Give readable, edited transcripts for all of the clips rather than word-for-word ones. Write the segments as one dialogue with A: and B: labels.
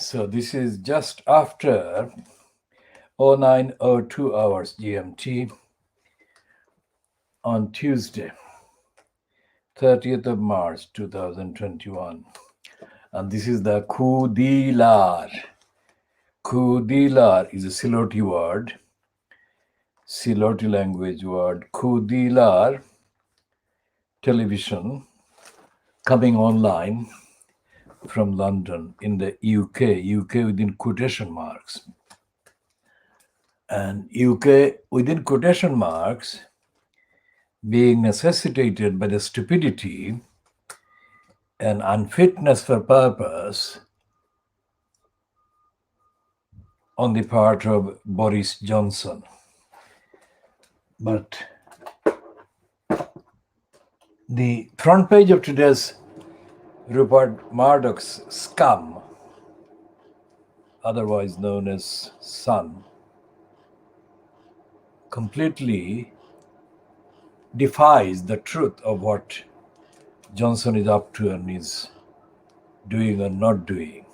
A: So this is just after 09:02 hours GMT on Tuesday, 30th of March 2021. And this is the Khoodeelaar. Khoodeelaar is a Siloti word, Siloti language word. Khoodeelaar television coming online from London in the UK within quotation marks. And UK within quotation marks being necessitated by the stupidity and unfitness for purpose on the part of Boris Johnson. But the front page of today's Rupert Murdoch's scum, otherwise known as Sun, completely defies the truth of what Johnson is up to and is doing or not doing.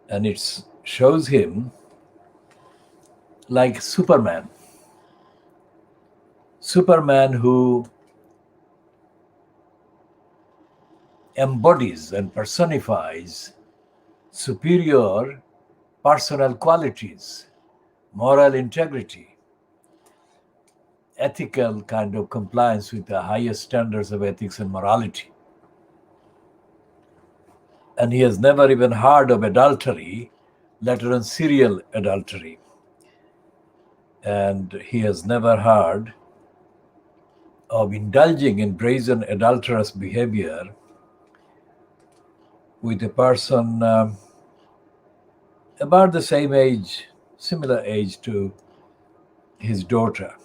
A: And it shows him like Superman who embodies and personifies superior personal qualities, moral integrity, ethical kind of compliance with the highest standards of ethics and morality. And he has never even heard of adultery, let alone serial adultery. And he has never heard of indulging in brazen adulterous behavior with a person about the same age, similar age to his daughter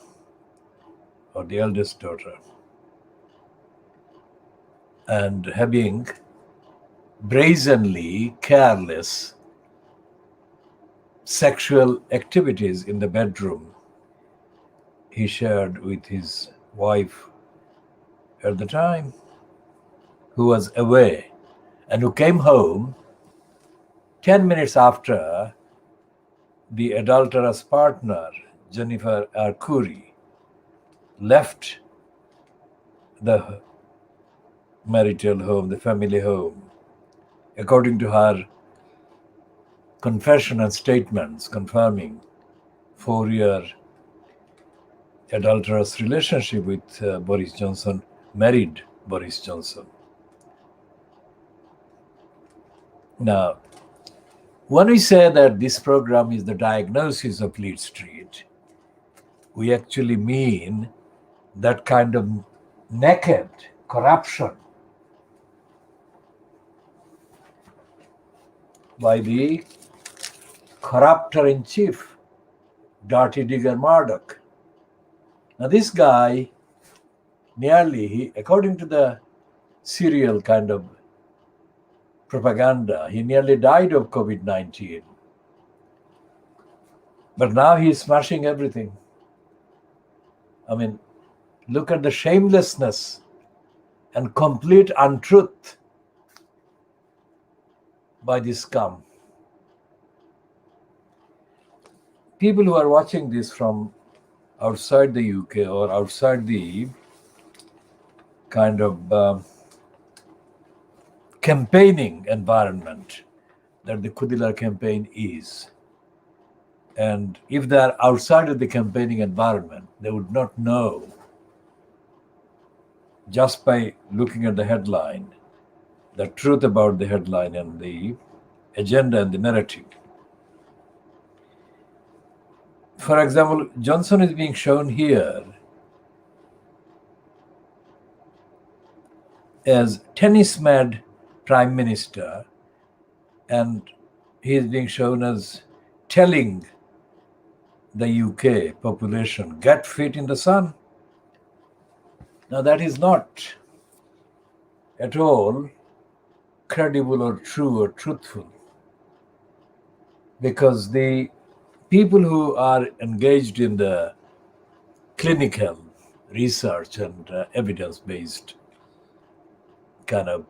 A: or the eldest daughter, and having brazenly careless sexual activities in the bedroom he shared with his wife at the time, who was away and who came home 10 minutes after the adulterous partner, Jennifer Arcuri, left the marital home, the family home, according to her confession and statements confirming 4-year adulterous relationship with Boris Johnson, married Boris Johnson. Now, when we say that this program is the diagnosis of Fleet Street, we actually mean that kind of naked corruption by the corruptor-in-chief, Dirty Digger Murdoch. Now this guy according to the serial kind of propaganda, he nearly died of COVID-19. But now he's smashing everything. I mean, look at the shamelessness and complete untruth by this scum. People who are watching this from outside the UK or outside the kind of campaigning environment that the Khoodeelaar campaign is, and if they are outside of the campaigning environment, they would not know just by looking at the headline, the truth about the headline and the agenda and the narrative. For example, Johnson is being shown here as tennis-mad prime minister, and he is being shown as telling the UK population, get fit in the sun. Now that is not at all credible or true or truthful, because the people who are engaged in the clinical research and evidence-based kind of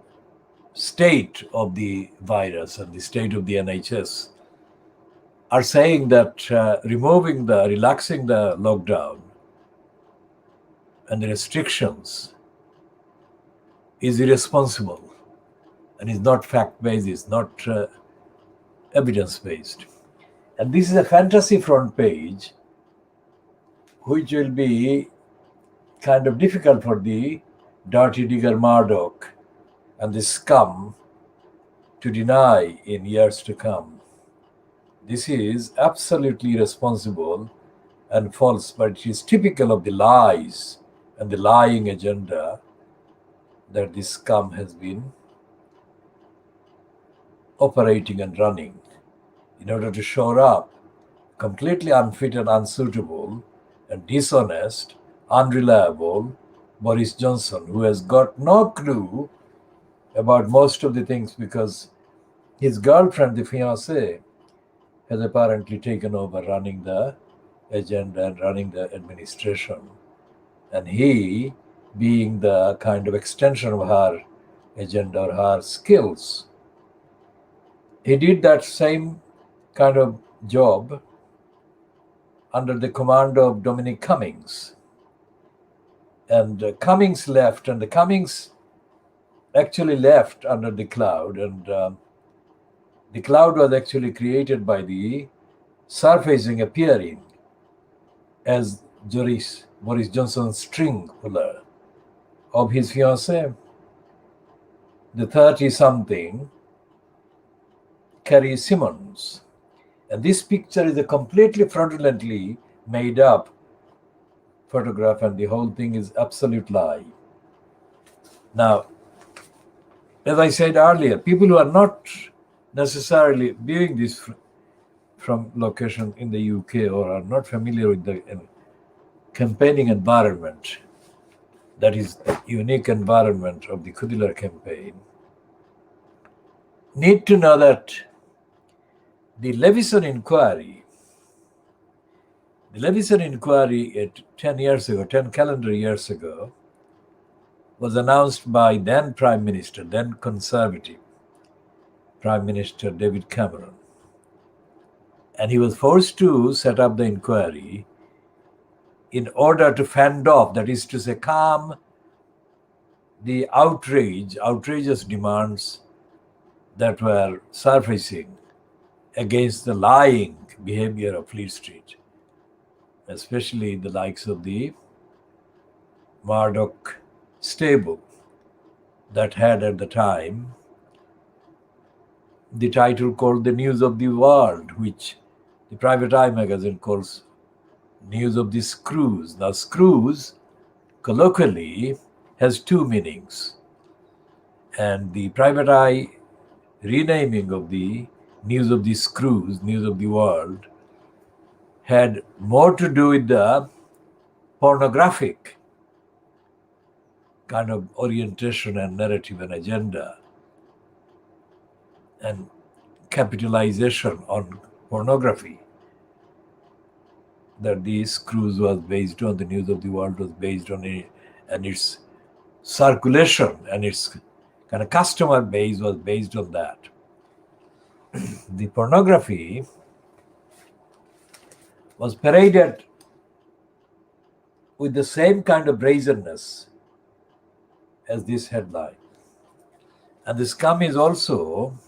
A: state of the virus and the state of the NHS are saying that relaxing the lockdown and the restrictions is irresponsible and is not fact-based, is not evidence-based. And this is a fantasy front page, which will be kind of difficult for the dirty digger Murdoch and the scum to deny in years to come. This is absolutely irresponsible and false, but it is typical of the lies and the lying agenda that this scum has been operating and running in order to shore up completely unfit and unsuitable and dishonest, unreliable Boris Johnson, who has got no clue about most of the things because his girlfriend, the fiancée, has apparently taken over running the agenda and running the administration. And he, being the kind of extension of her agenda or her skills, he did that same kind of job under the command of Dominic Cummings. And Cummings left, and the Cummings actually left under the cloud, and the cloud was actually created by the surfacing, appearing as Boris Johnson's string puller of his fiancée, the 30-something Carrie Simmons. And this picture is a completely fraudulently made up photograph, and the whole thing is absolute lie. Now, as I said earlier, people who are not necessarily viewing this from location in the UK or are not familiar with the campaigning environment, that is the unique environment of the Khoodeelaar campaign, need to know that the Levison inquiry at 10 calendar years ago, was announced by then Prime Minister, then Conservative Prime Minister David Cameron. And he was forced to set up the inquiry in order to fend off, that is to say, calm the outrageous demands that were surfacing against the lying behavior of Fleet Street, especially the likes of the Murdoch stable that had at the time the title called The News of the World, which the Private Eye magazine calls News of the Screws. Now, screws colloquially has two meanings, and the Private Eye renaming of the News of the Screws, News of the World, had more to do with the pornographic kind of orientation and narrative and agenda and capitalization on pornography that the Screws was based on, the News of the World was based on it, and its circulation and its kind of customer base was based on that. The pornography was paraded with the same kind of brazenness as this headline. And the scum is also,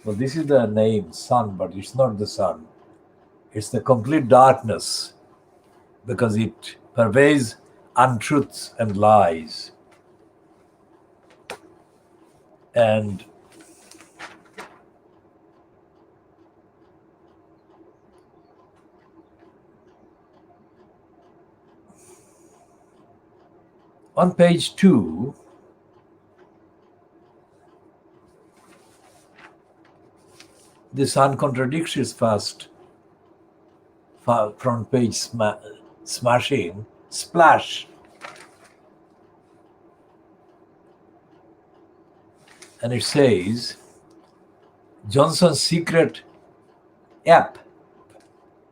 A: well, this is the name, sun, but it's not the sun. It's the complete darkness, because it pervades untruths and lies. And on page 2, the Sun contradicts its first front page smashing splash. And it says, Johnson's secret app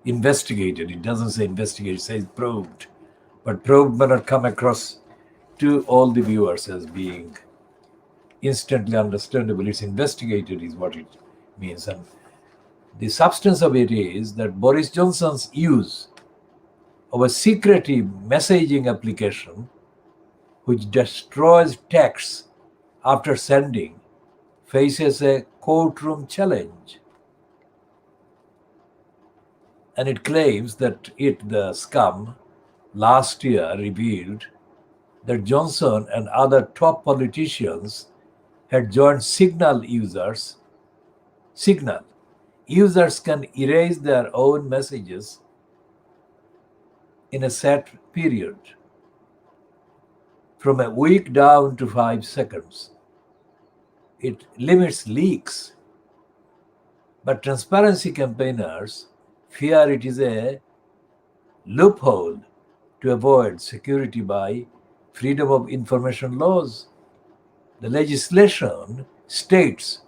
A: investigated. It doesn't say investigated, it says probed. But probed may not come across to all the viewers as being instantly understandable. It's investigated is what it means. And the substance of it is that Boris Johnson's use of a secretive messaging application which destroys texts after sending faces a courtroom challenge. And it claims that the scum, last year revealed that Johnson and other top politicians had joined Signal users. Signal. Users can erase their own messages in a set period, from a week down to 5 seconds. It limits leaks, but transparency campaigners fear it is a loophole to avoid security by freedom of information laws. The legislation states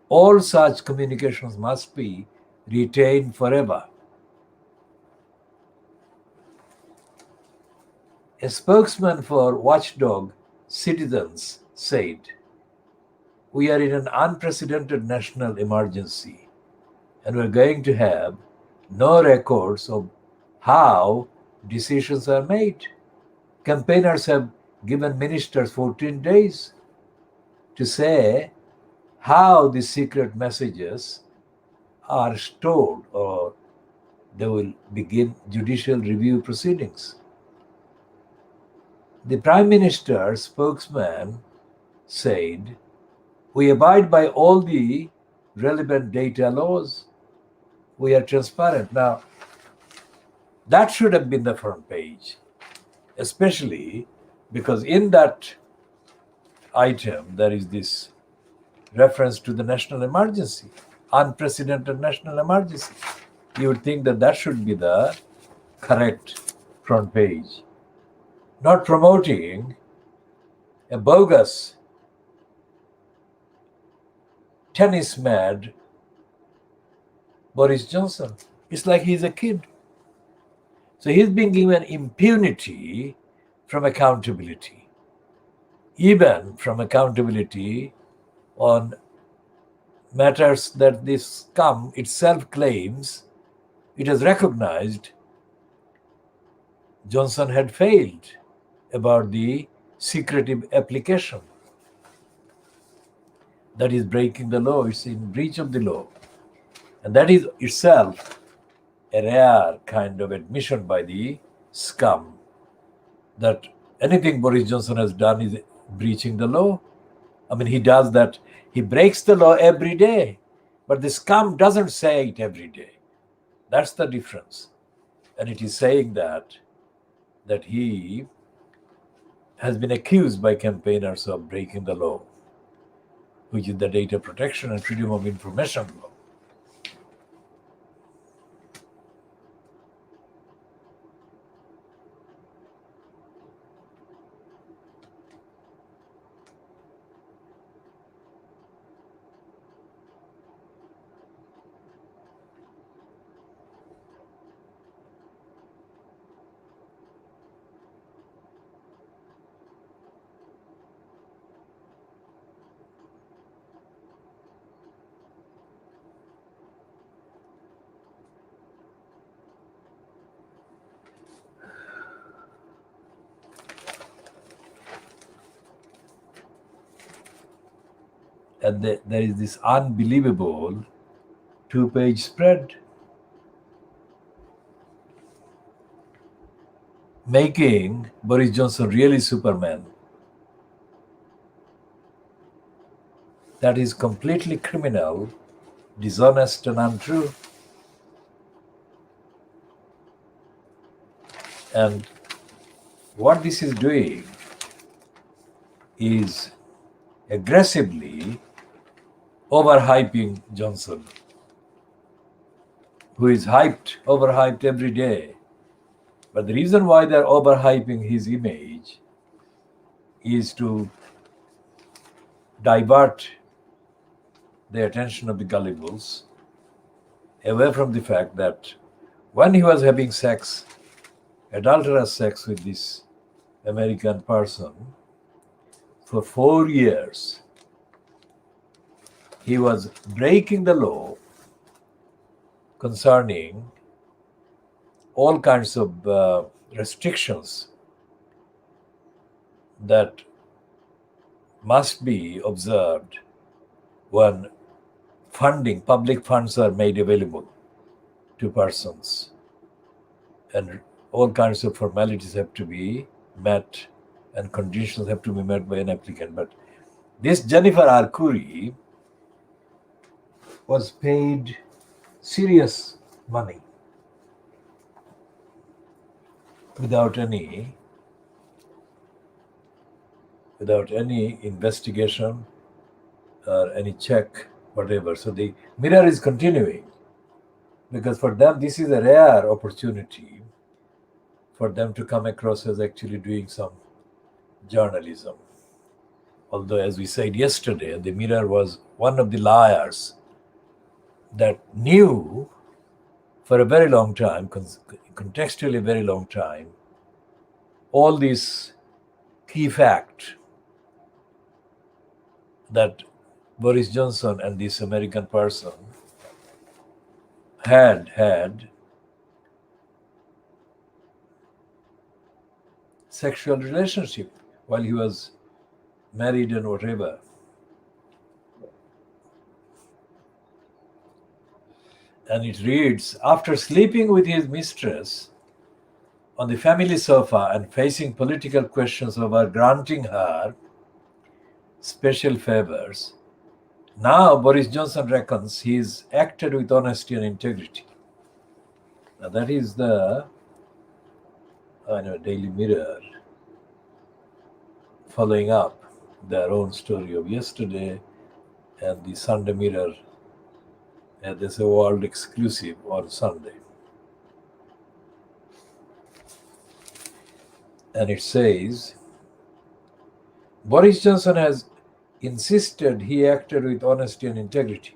A: all such communications must be retained forever. A spokesman for Watchdog Citizens said, "We are in an unprecedented national emergency, and we're going to have no records of how decisions are made. Campaigners have given ministers 14 days to say how the secret messages are stored, or they will begin judicial review proceedings." The Prime Minister's spokesman said, "We abide by all the relevant data laws. We are transparent." Now, that should have been the front page, especially because in that item there is this reference to the national emergency, unprecedented national emergency. You would think that that should be the correct front page, not promoting a bogus tennis mad Boris Johnson. It's like he's a kid. So he's being given impunity from accountability, even from accountability on matters that this scum itself claims it has recognized Johnson had failed about the secretive application. That is breaking the law. It's in breach of the law. And that is itself a rare kind of admission by the scum that anything Boris Johnson has done is breaching the law. I mean, he does that. He breaks the law every day, but the scum doesn't say it every day. That's the difference. And it is saying that he has been accused by campaigners of breaking the law, which is the Data Protection and Freedom of Information law. And there is this unbelievable 2-page spread making Boris Johnson really Superman. That is completely criminal, dishonest, and untrue. And what this is doing is aggressively overhyping Johnson, who is overhyped every day. But the reason why they're overhyping his image is to divert the attention of the gullibles away from the fact that when he was having adulterous sex with this American person, for 4 years. He was breaking the law concerning all kinds of restrictions that must be observed when public funds are made available to persons, and all kinds of formalities have to be met and conditions have to be met by an applicant. But this Jennifer Arcuri was paid serious money without any investigation or any check, whatever. So the mirror is continuing, because for them this is a rare opportunity for them to come across as actually doing some journalism. Although, as we said yesterday, the mirror was one of the liars that knew for a very long time, contextually a very long time, all these key facts that Boris Johnson and this American person had sexual relationship while he was married and whatever. And it reads, after sleeping with his mistress on the family sofa and facing political questions over granting her special favors, now Boris Johnson reckons he's acted with honesty and integrity. Now that is the Daily Mirror following up their own story of yesterday, and the Sunday Mirror, and there's a world exclusive on Sunday. And it says, Boris Johnson has insisted he acted with honesty and integrity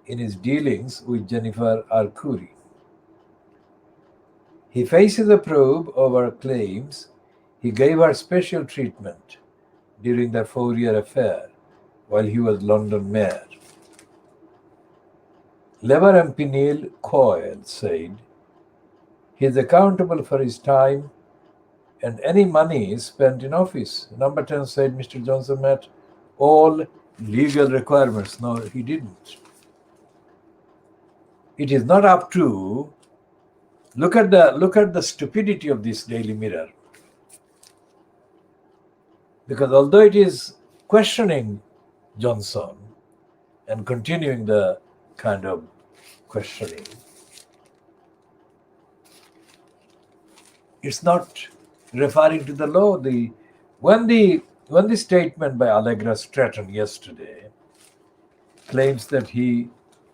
A: in his dealings with Jennifer Arcuri. He faces a probe over claims he gave her special treatment during their 4-year affair while he was London mayor. Labour MP Neil Coyle said he is accountable for his time and any money spent in office. Number 10 said Mr. Johnson met all legal requirements. No, he didn't. It is not up to. Look at the stupidity of this Daily Mirror. Because although it is questioning Johnson and continuing the kind of questioning, it's not referring to the law. When the statement by Allegra Stratton yesterday claims that he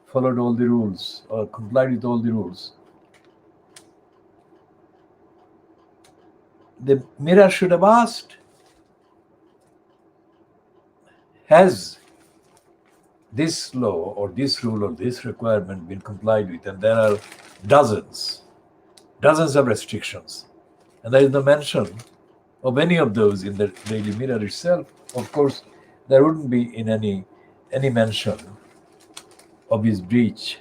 A: followed all the rules or complied with all the rules, the Mirror should have asked, has this law or this rule or this requirement been complied with? And there are dozens of restrictions. And there is no mention of any of those in the Daily Mirror itself. Of course, there wouldn't be in any mention of his breach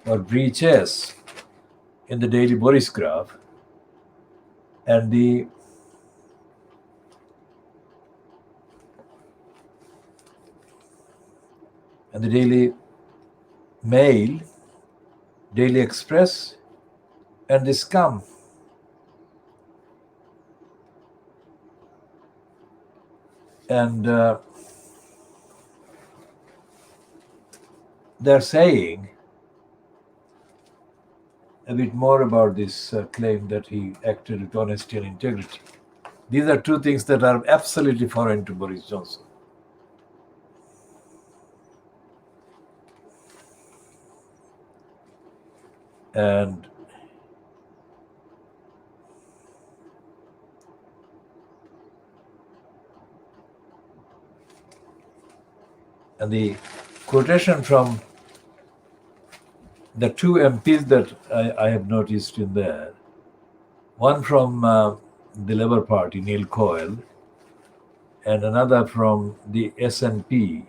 A: or breaches in the Daily Boris graph. And the Daily Mail, Daily Express, and the Scum. And they're saying a bit more about this claim that he acted with honesty and integrity. These are two things that are absolutely foreign to Boris Johnson. And the quotation from the two MPs that I have noticed in there, one from the Labour Party, Neil Coyle, and another from the SNP,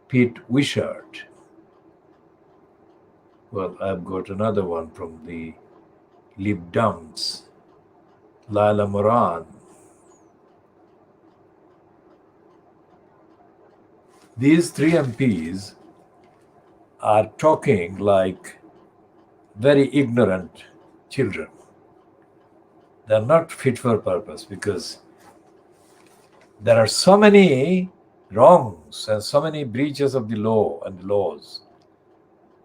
A: Pete Wishart. Well, I've got another one from the Lib Dems, Laila Moran. These three MPs are talking like very ignorant children. They're not fit for purpose because there are so many wrongs and so many breaches of the law and the laws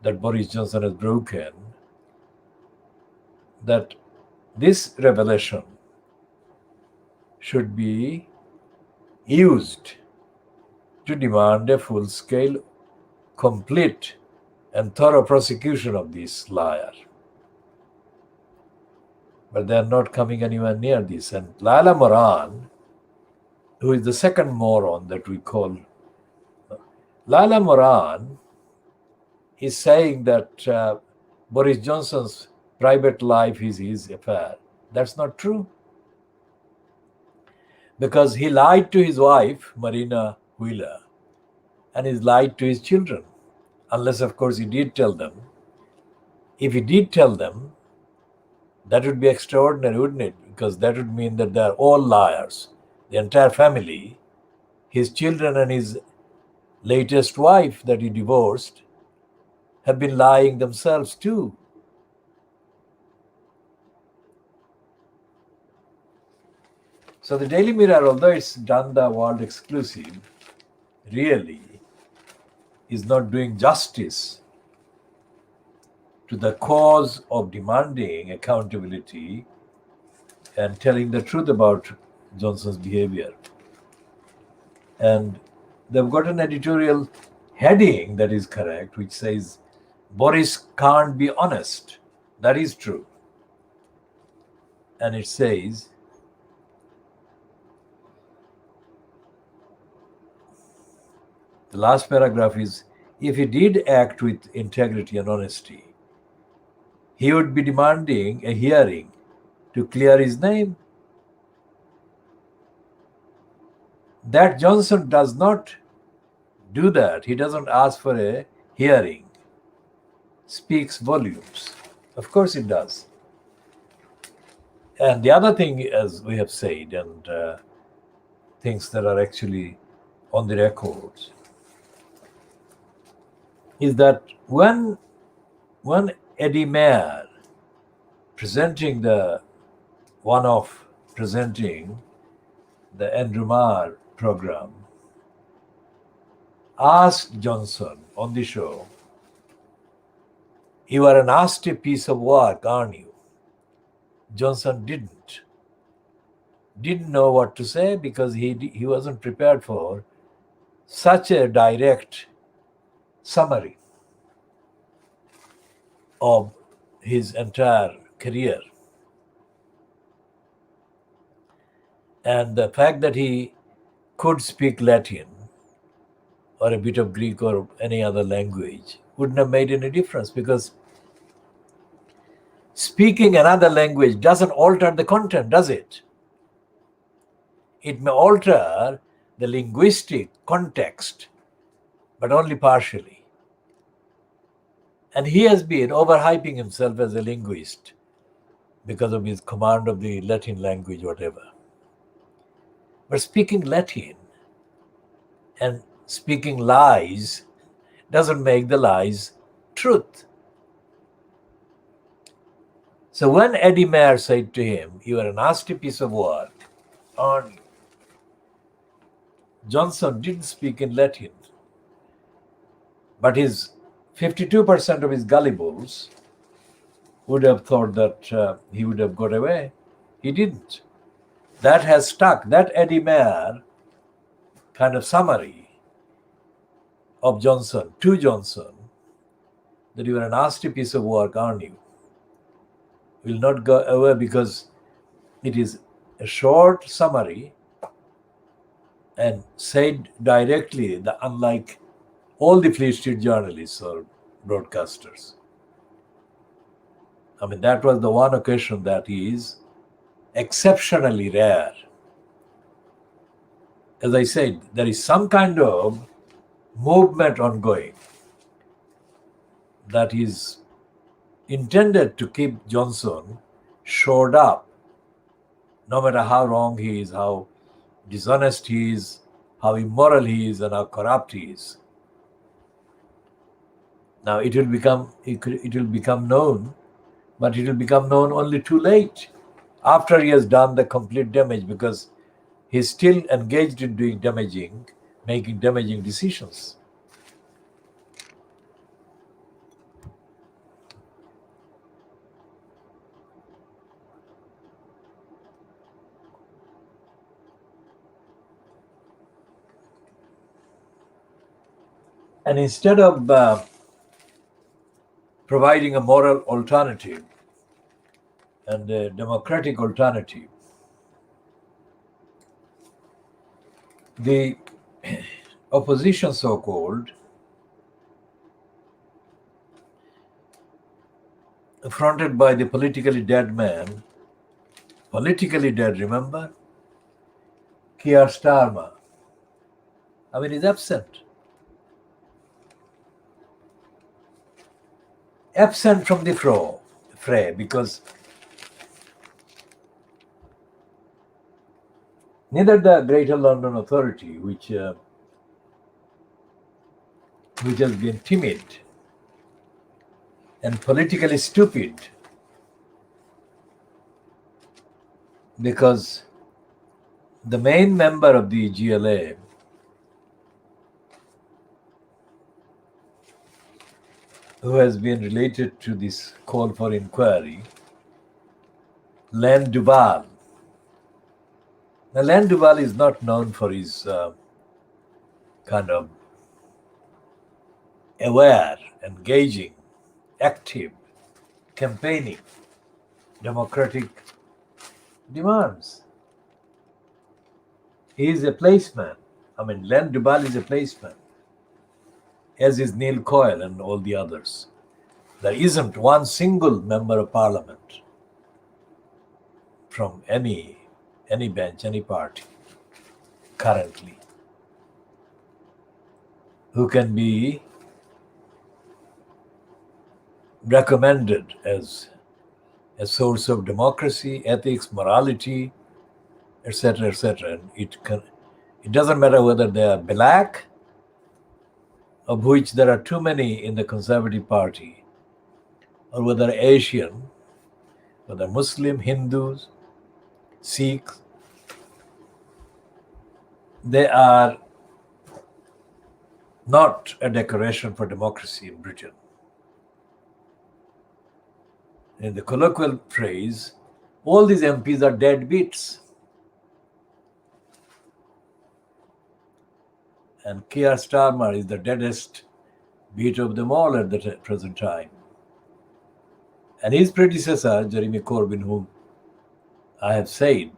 A: that Boris Johnson has broken, that this revelation should be used to demand a full-scale, complete and thorough prosecution of this liar. But they are not coming anywhere near this. And Laila Moran, who is the second moron that we call, Laila Moran is saying that Boris Johnson's private life is his affair. That's not true. Because he lied to his wife, Marina Wheeler, and he's lied to his children. Unless, of course, he did tell them. If he did tell them, that would be extraordinary, wouldn't it? Because that would mean that they're all liars. The entire family, his children and his latest wife that he divorced, have been lying themselves too. So the Daily Mirror, although it's done the world exclusive, really is not doing justice to the cause of demanding accountability and telling the truth about Johnson's behavior. And they've got an editorial heading that is correct, which says, Boris can't be honest. That is true. And it says, the last paragraph is, if he did act with integrity and honesty, he would be demanding a hearing to clear his name. That Johnson does not do that. He doesn't ask for a hearing. Speaks volumes. Of course it does. And the other thing, as we have said, and things that are actually on the records, is that when Eddie Mayer presenting the Andrew Marr program asked Johnson on the show, you are a nasty piece of work, aren't you? Johnson didn't know what to say because he wasn't prepared for such a direct summary of his entire career. And the fact that he could speak Latin or a bit of Greek or any other language wouldn't have made any difference, because speaking another language doesn't alter the content, does it? It may alter the linguistic context, but only partially. And he has been overhyping himself as a linguist because of his command of the Latin language, whatever. But speaking Latin and speaking lies doesn't make the lies truth. So when Eddie Mayer said to him, you are a nasty piece of work, aren't you? Johnson didn't speak in Latin, but his 52% of his gullibles would have thought that he would have got away. He didn't. That has stuck. That Eddie Mayer kind of summary of Johnson, to Johnson, that you are a nasty piece of work, aren't you, will not go away, because it is a short summary and said directly, unlike all the Fleet Street journalists or broadcasters. I mean, that was the one occasion that is exceptionally rare. as I said, there is some kind of movement ongoing that is intended to keep Johnson shored up, no matter how wrong he is, how dishonest he is, how immoral he is, and how corrupt he is. Now it will become known, but it will become known only too late, after he has done the complete damage, because he's still engaged in making damaging decisions. And instead of providing a moral alternative and a democratic alternative, the opposition, so-called, fronted by the politically dead man, politically dead, remember? Keir Starmer. I mean, he's absent. Absent from the fray, because neither the Greater London Authority, which has been timid and politically stupid, because the main member of the GLA, who has been related to this call for inquiry, Len Duval. Now, Len Duval is not known for his kind of aware, engaging, active, campaigning, democratic demands. He is a placeman. I mean, Len Duval is a placeman, as is Neil Coyle and all the others. There isn't one single member of parliament from any bench, any party currently who can be recommended as a source of democracy, ethics, morality, etc., etc. And it doesn't matter whether they are black, of which there are too many in the Conservative Party, or whether Asian, whether Muslim, Hindus, Sikhs, they are not a decoration for democracy in Britain. In the colloquial phrase, all these MPs are deadbeats. And Keir Starmer is the deadest beat of them all at the present time. And his predecessor, Jeremy Corbyn, whom I have said,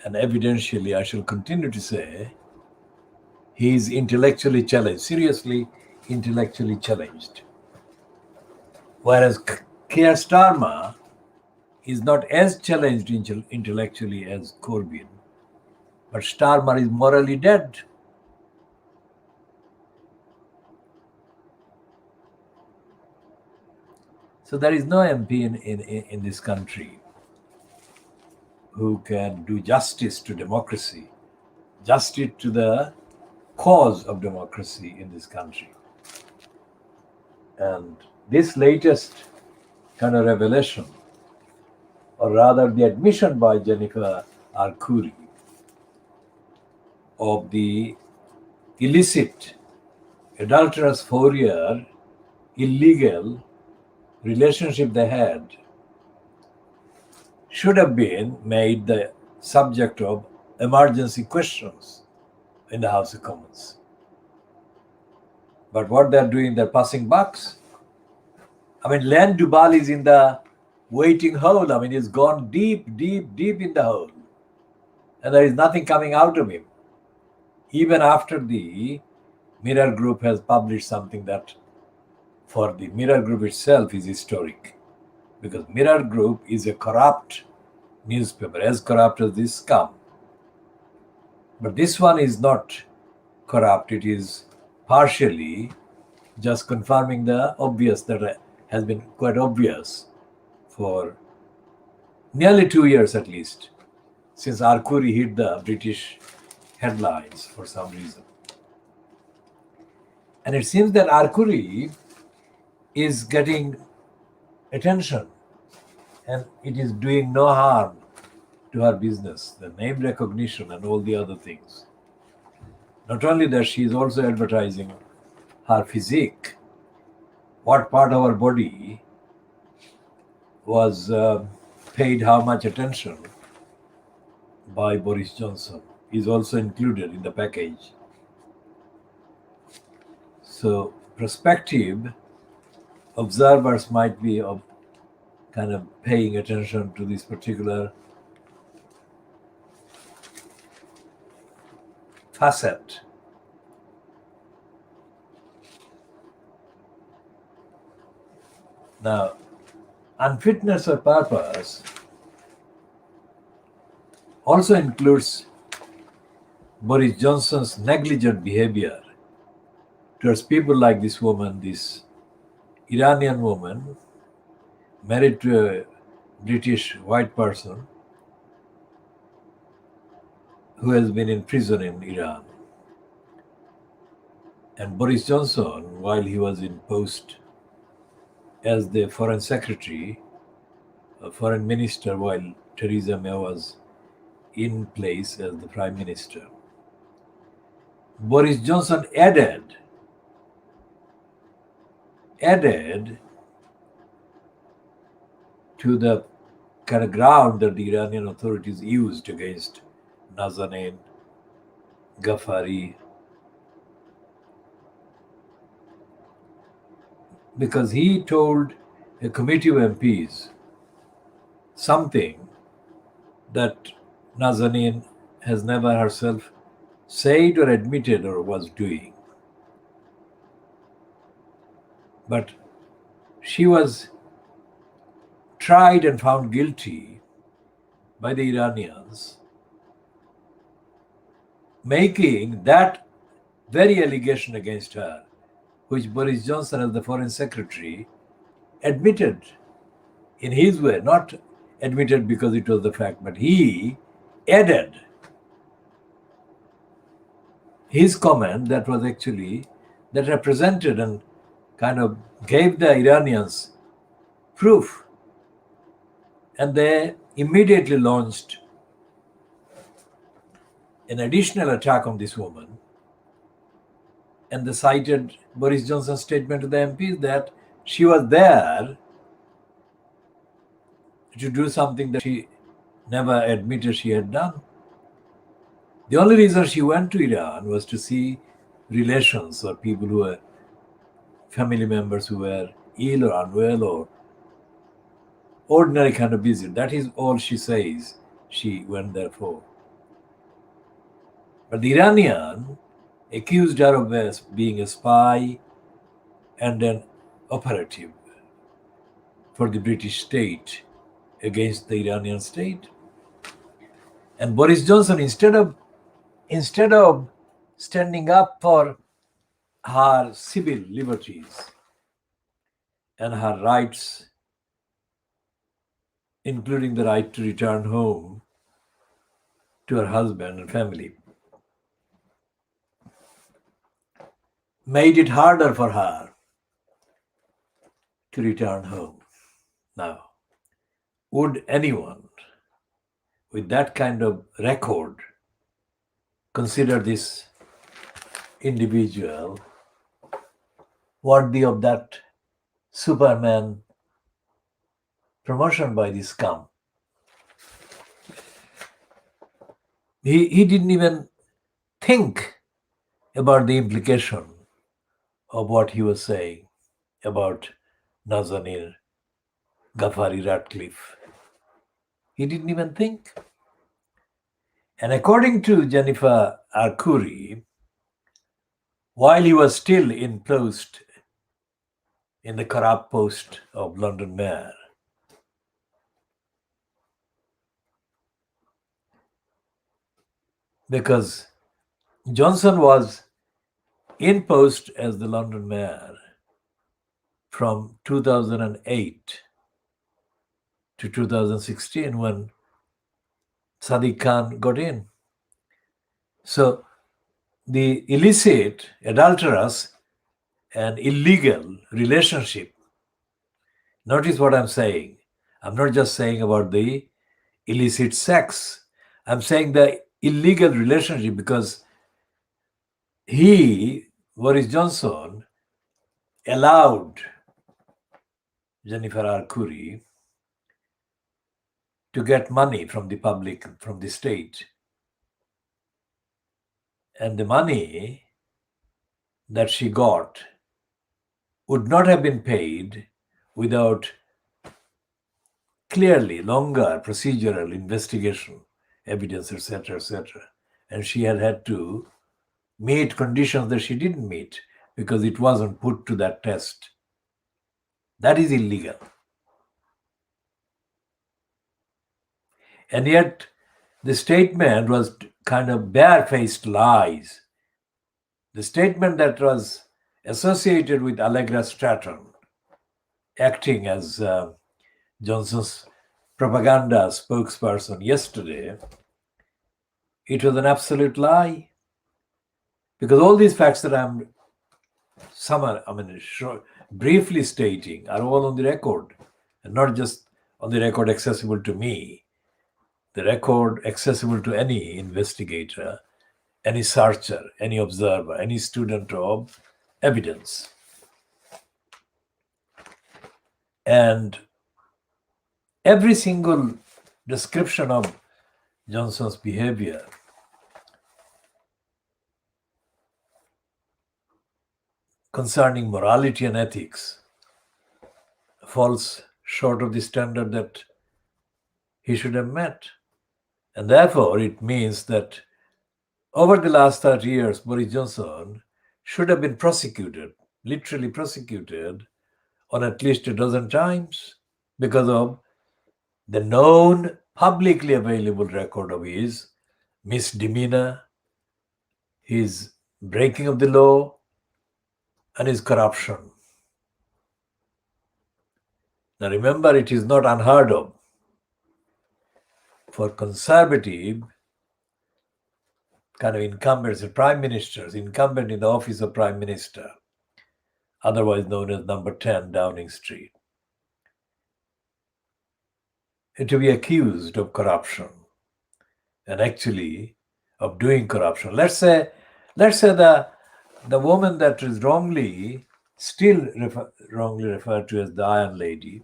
A: and evidentially I shall continue to say, he is intellectually challenged, seriously intellectually challenged. Whereas Keir Starmer is not as challenged intellectually as Corbyn, but Starmer is morally dead. So there is no MP in this country who can do justice to democracy, justice to the cause of democracy in this country. And this latest kind of revelation, or rather the admission by Jennifer Arcuri of the illicit, adulterous 4-year illegal relationship they had, should have been made the subject of emergency questions in the House of Commons. But what they're doing, they're passing bucks. I mean, Len Duval is in the waiting hole. I mean, he's gone deep, deep, deep in the hole. And there is nothing coming out of him. Even after the Mirror Group has published something that for the Mirror Group itself is historic. Because Mirror Group is a corrupt newspaper, as corrupt as this scum. But this one is not corrupt. It is partially just confirming the obvious that has been quite obvious for nearly 2 years at least, since Arcuri hit the British headlines for some reason. And it seems that Arcuri is getting attention and it is doing no harm to her business, the name recognition and all the other things. Not only that, she is also advertising her physique, what part of her body was paid how much attention by Boris Johnson is also included in the package. So prospective observers might be kind of paying attention to this particular facet. Now, unfitness of purpose also includes Boris Johnson's negligent behavior towards people like this woman, this Iranian woman, married to a British white person who has been in prison in Iran. And Boris Johnson, while he was in post as the foreign secretary, foreign minister, while Theresa May was in place as the prime minister, Boris Johnson added to the kind of ground that the Iranian authorities used against Nazanin, Ghaffari, because he told a committee of MPs something that Nazanin has never herself said or admitted or was doing. But she was tried and found guilty by the Iranians, making that very allegation against her, which Boris Johnson, as the foreign secretary, admitted in his way, not admitted because it was the fact, but he added his comment that was actually, that represented and kind of gave the Iranians proof. And they immediately launched an additional attack on this woman. And they cited Boris Johnson's statement to the MPs that she was there to do something that she never admitted she had done. The only reason she went to Iran was to see relations or people who were family members who were ill or unwell or ordinary kind of visit. That is all she says she went there for. But the Iranian accused her of being a spy and an operative for the British state against the Iranian state. And Boris Johnson, instead of standing up for her civil liberties and her rights, including the right to return home to her husband and family, made it harder for her to return home. Now, would anyone with that kind of record consider this individual worthy of that Superman promotion by this scum? He didn't even think about the implication of what he was saying about Nazanin, Ghaffari, Ratcliffe. He didn't even think. And according to Jennifer Arcuri, while he was still in post in the corrupt post of London Mayor, because Johnson was in post as the London mayor from 2008 to 2016 when Sadiq Khan got in. So the illicit, adulterous, and illegal relationship, notice what I'm saying. I'm not just saying about the illicit sex. I'm saying the illegal relationship because Boris Johnson, allowed Jennifer R. Curry to get money from the public, from the state. And the money that she got would not have been paid without clearly longer procedural investigation, evidence, etc., etc. And she had to meet conditions that she didn't meet because it wasn't put to that test. That is illegal. And yet, the statement was kind of barefaced lies. The statement that was associated with Allegra Stratton, acting as Johnson's propaganda spokesperson yesterday, it was an absolute lie. Because all these facts that I'm briefly stating are all on the record, and not just on the record accessible to me, the record accessible to any investigator, any searcher, any observer, any student of evidence. And every single description of Johnson's behavior concerning morality and ethics falls short of the standard that he should have met. And therefore, it means that over the last 30 years, Boris Johnson should have been prosecuted, literally prosecuted, on at least a dozen times because of the known publicly available record of his misdemeanor, his breaking of the law, and his corruption. Now remember, it is not unheard of for conservative kind of incumbents, prime ministers, incumbent in the office of prime minister, otherwise known as number 10 Downing Street, to be accused of corruption and actually of doing corruption. Let's say the woman that is wrongly referred to as the Iron Lady.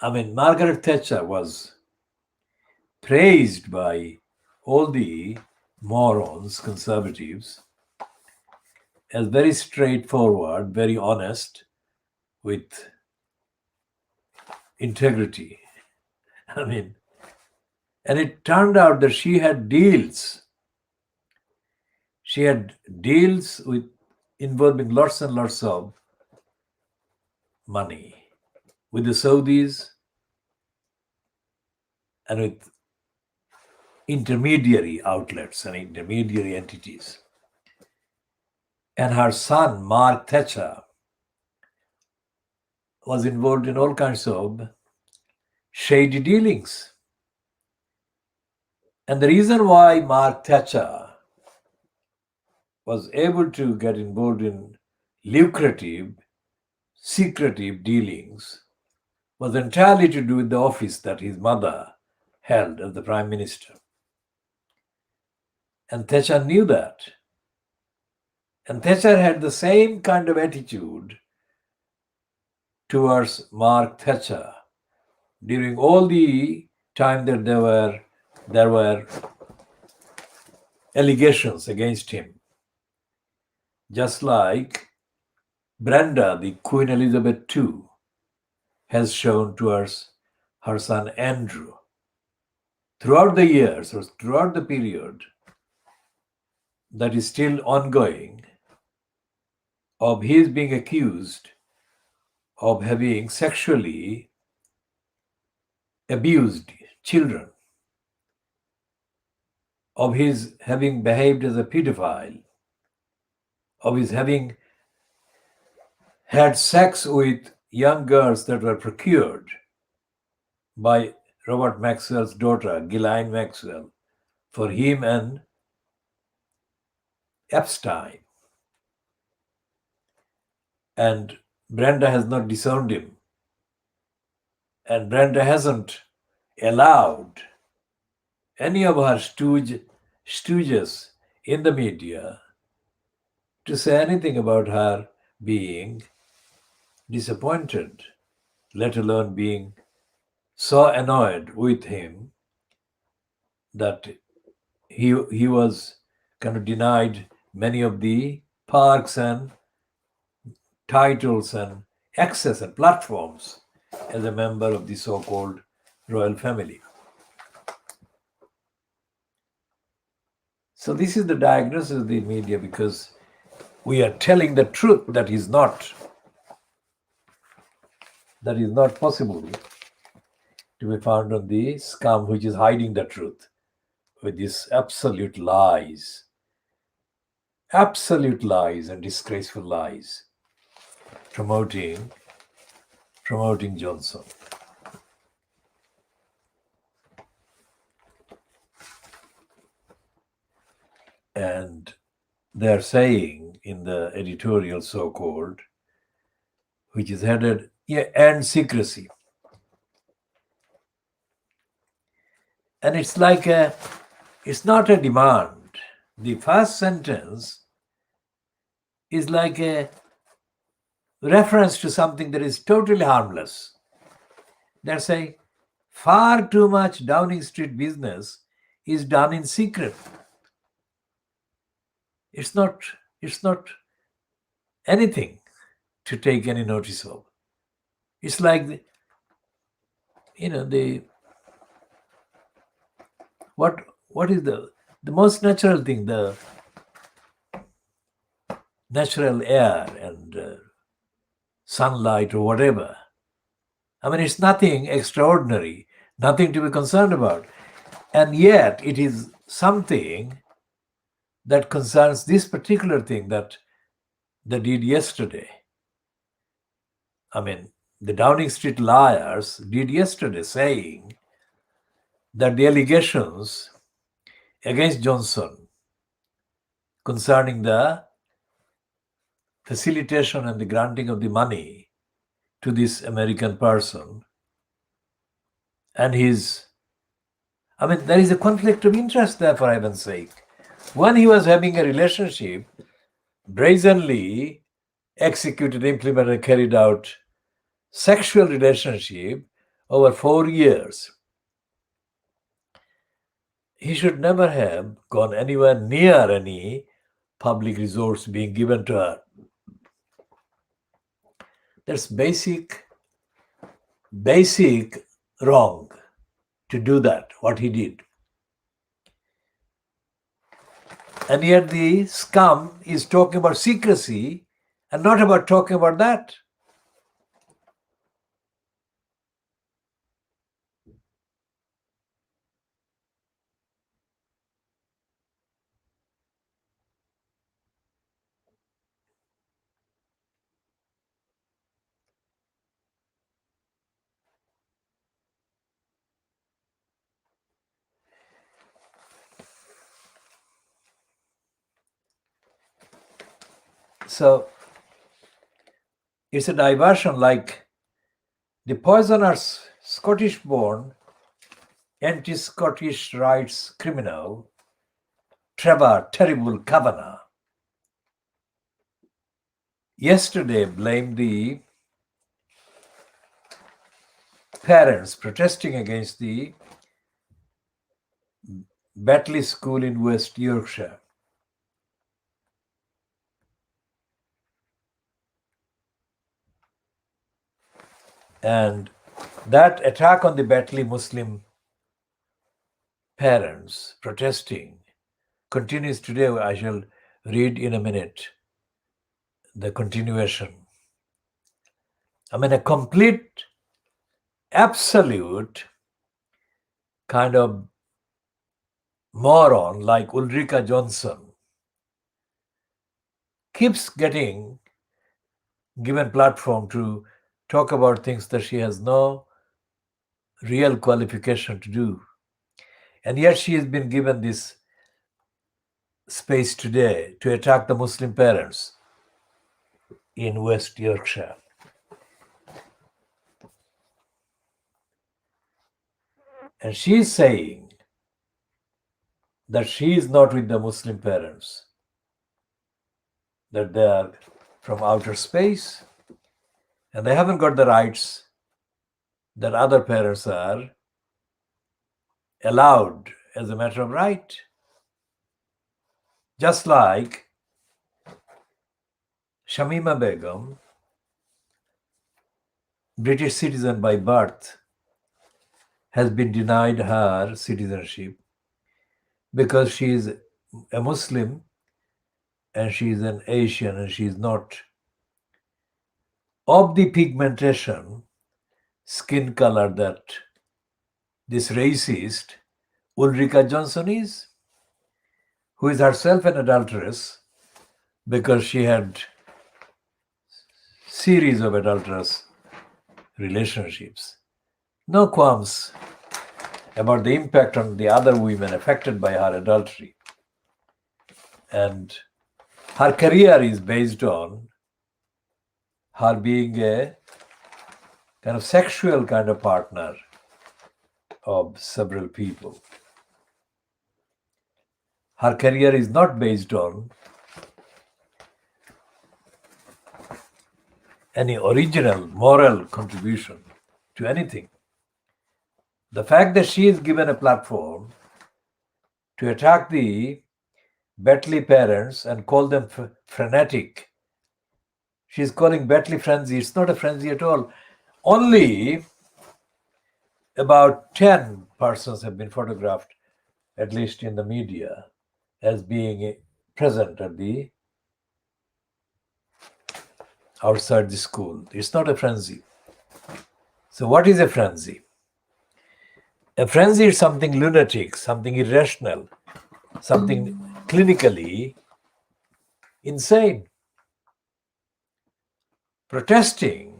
A: I mean, Margaret Thatcher was praised by all the morons, conservatives, as very straightforward, very honest, with integrity. I mean, and it turned out that she had deals. She had deals involving lots and lots of money with the Saudis and with intermediary outlets and intermediary entities. And her son, Mark Thatcher, was involved in all kinds of shady dealings. And the reason why Mark Thatcher was able to get involved in lucrative, secretive dealings was entirely to do with the office that his mother held as the prime minister. And Thatcher knew that. And Thatcher had the same kind of attitude towards Mark Thatcher during all the time that there were allegations against him. Just like Brenda, the Queen Elizabeth II, has shown towards her son Andrew. Throughout the years, or throughout the period that is still ongoing, of his being accused of having sexually abused children of his having behaved as a pedophile, of his having had sex with young girls that were procured by Robert Maxwell's daughter, Ghislaine Maxwell, for him and Epstein. And Brenda has not disowned him. And Brenda hasn't allowed any of her stooges in the media to say anything about her being disappointed, let alone being so annoyed with him that he was kind of denied many of the parks and titles and access and platforms as a member of the so-called royal family. So this is the diagnosis of the media, because we are telling the truth that is not possible to be found on the scum which is hiding the truth with these absolute lies and disgraceful lies, promoting Johnson. And they're saying in the editorial, so-called, which is headed, and secrecy. And it's like it's not a demand. The first sentence is like a reference to something that is totally harmless. They're saying far too much Downing Street business is done in secret. It's not anything to take any notice of. It's like what is the most natural thing, the natural air and sunlight or whatever. I mean, it's nothing extraordinary, nothing to be concerned about. And yet it is something that concerns this particular thing that they did yesterday. I mean, the Downing Street liars did yesterday, saying that the allegations against Johnson concerning the facilitation and the granting of the money to this American person and there is a conflict of interest there, for heaven's sake. When he was having a relationship, brazenly executed, implemented, carried out sexual relationship over 4 years, he should never have gone anywhere near any public resource being given to her. That's basic wrong to do that, what he did. And yet the scum is talking about secrecy and not about talking about that. So it's a diversion, like the poisoner's Scottish-born anti-Scottish rights criminal Trevor Terrible Kavanagh yesterday blamed the parents protesting against the Batley School in West Yorkshire. And that attack on the Batley Muslim parents protesting continues today. I shall read in a minute the continuation. I mean, a complete, absolute kind of moron like Ulrika Johnson keeps getting given platform to talk about things that she has no real qualification to do. And yet she has been given this space today to attack the Muslim parents in West Yorkshire. And she is saying that she is not with the Muslim parents, that they are from outer space and they haven't got the rights that other parents are allowed as a matter of right. Just like Shamima Begum, British citizen by birth, has been denied her citizenship because she is a Muslim and she is an Asian and she is not of the pigmentation, skin color that this racist Ulrika Johnson is, who is herself an adulteress because she had series of adulterous relationships. No qualms about the impact on the other women affected by her adultery. And her career is based on her being a kind of sexual kind of partner of several people. Her career is not based on any original moral contribution to anything. The fact that she is given a platform to attack the Betley parents and call them frenetic. She's calling Betley frenzy. It's not a frenzy at all. Only about 10 persons have been photographed, at least in the media, as being present at the outside the school. It's not a frenzy. So what is a frenzy? A frenzy is something lunatic, something irrational, something clinically insane. Protesting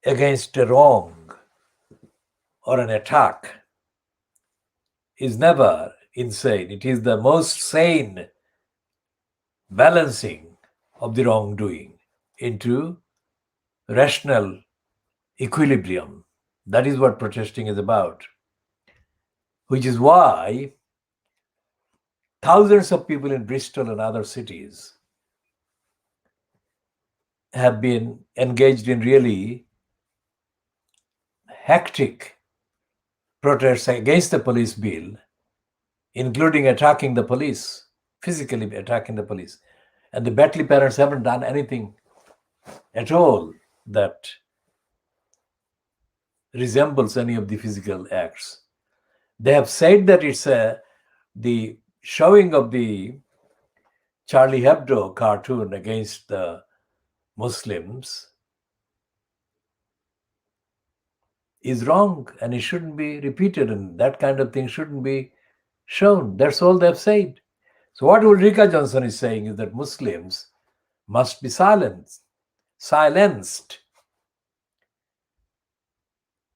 A: against a wrong or an attack is never insane. It is the most sane balancing of the wrongdoing into rational equilibrium. That is what protesting is about. Which is why thousands of people in Bristol and other cities have been engaged in really hectic protests against the police bill, including attacking the police, physically attacking the police. And the Betley parents haven't done anything at all that resembles any of the physical acts. They have said that it's the showing of the Charlie Hebdo cartoon against the Muslims is wrong and it shouldn't be repeated and that kind of thing shouldn't be shown. That's all they've said. So what Ulrika Johnson is saying is that Muslims must be silenced.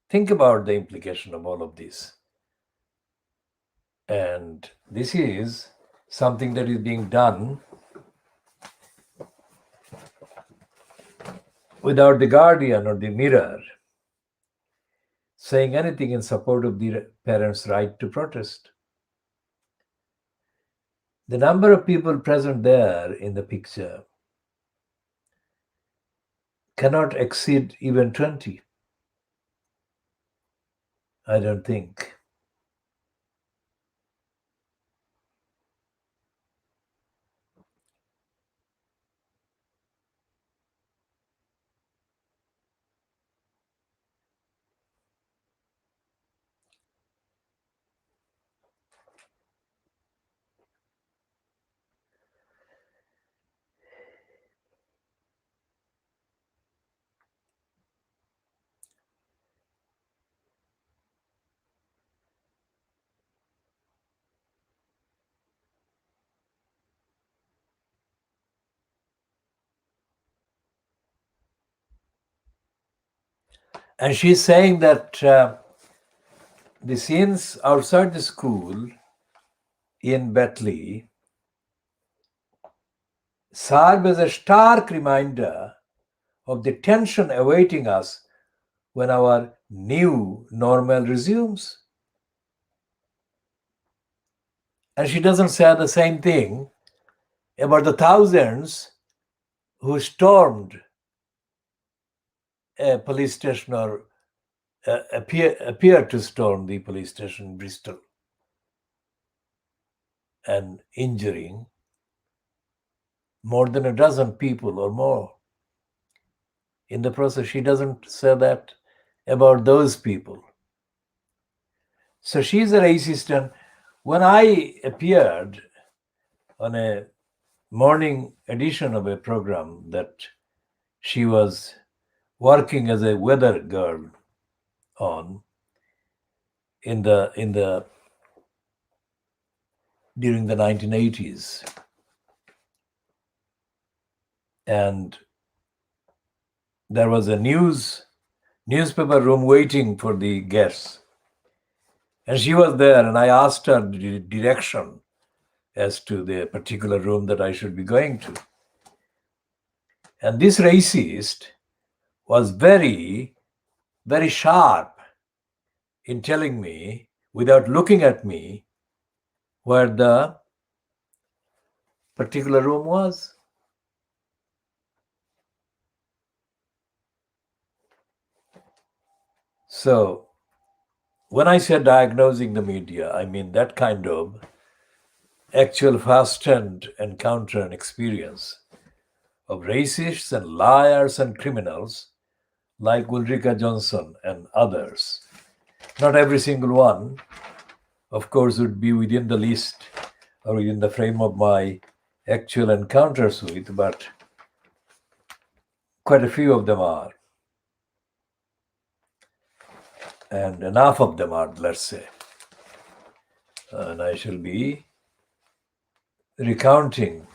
A: Think about the implication of all of this. And this is something that is being done without the Guardian or the Mirror saying anything in support of the parents' right to protest. The number of people present there in the picture cannot exceed even 20. I don't think. And she's saying that the scenes outside the school in Betley serve as a stark reminder of the tension awaiting us when our new normal resumes. And she doesn't say the same thing about the thousands who stormed a police station or appeared to storm the police station in Bristol and injuring more than a dozen people or more. In the process, she doesn't say that about those people. So she's a racist. And when I appeared on a morning edition of a program that she was working as a weather girl on during the 1980s, and there was a newspaper room waiting for the guests, and she was there, and I asked her the direction as to the particular room that I should be going to. And this racist was very, very sharp in telling me, without looking at me, where the particular room was. So when I say diagnosing the media, I mean that kind of actual first-hand encounter and experience of racists and liars and criminals like Ulrika Johnson and others. Not every single one, of course, would be within the list or within the frame of my actual encounters with, but quite a few of them are. And enough of them are, let's say. And I shall be recounting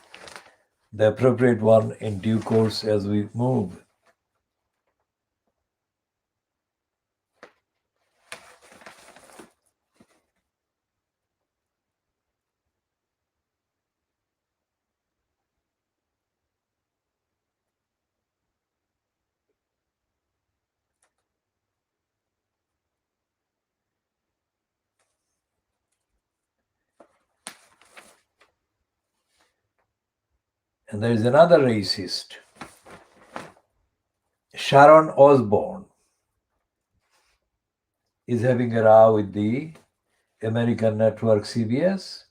A: the appropriate one in due course as we move. And there is another racist, Sharon Osbourne, is having a row with the American network CBS.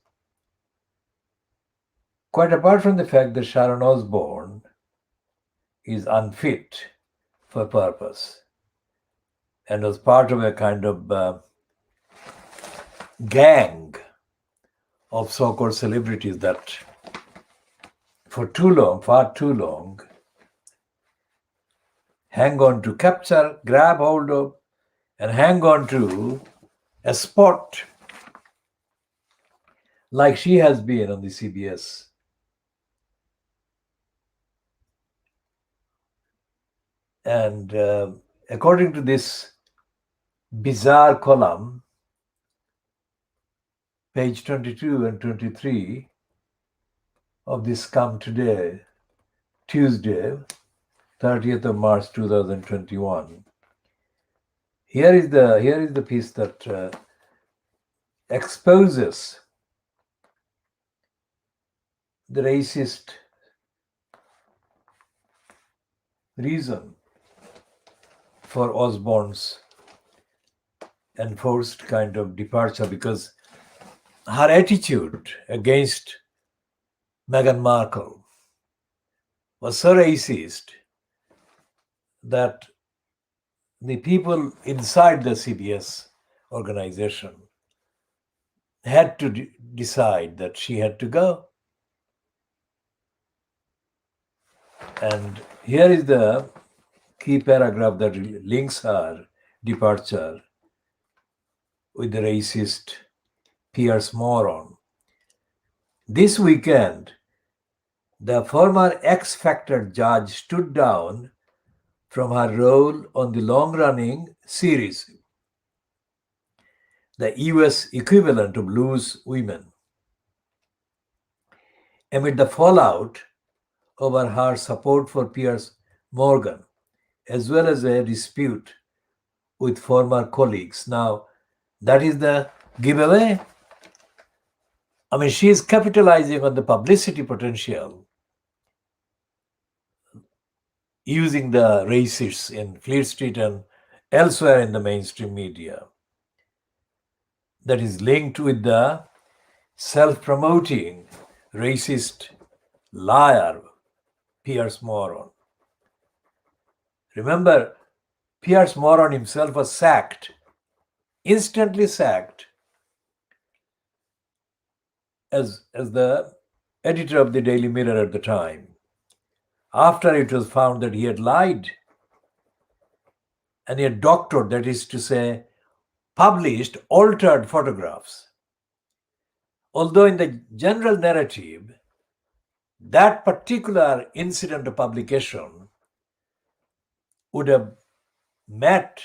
A: Quite apart from the fact that Sharon Osbourne is unfit for purpose and was part of a kind of gang of so-called celebrities that for too long, far too long, hang on to, capture, grab hold of, and hang on to a spot like she has been on the CBS. And according to this bizarre column, page 22 and 23 of this Come Today, Tuesday, 30th of March 2021. Here is the piece that exposes the racist reason for Osborne's enforced kind of departure, because her attitude against Meghan Markle was so racist that the people inside the CBS organization had to decide that she had to go. And here is the key paragraph that links her departure with the racist Piers Moron. This weekend, the former X Factor judge stood down from her role on the long-running series, the US equivalent of Loose Women, amid the fallout over her support for Piers Morgan, as well as a dispute with former colleagues. Now, that is the giveaway. I mean, she is capitalizing on the publicity potential using the racists in Fleet Street and elsewhere in the mainstream media that is linked with the self-promoting racist liar Piers Morgan. Remember, Piers Morgan himself was sacked, instantly sacked, as the editor of the Daily Mirror at the time, after it was found that he had lied and he had doctored, that is to say, published altered photographs. Although in the general narrative, that particular incident of publication would have met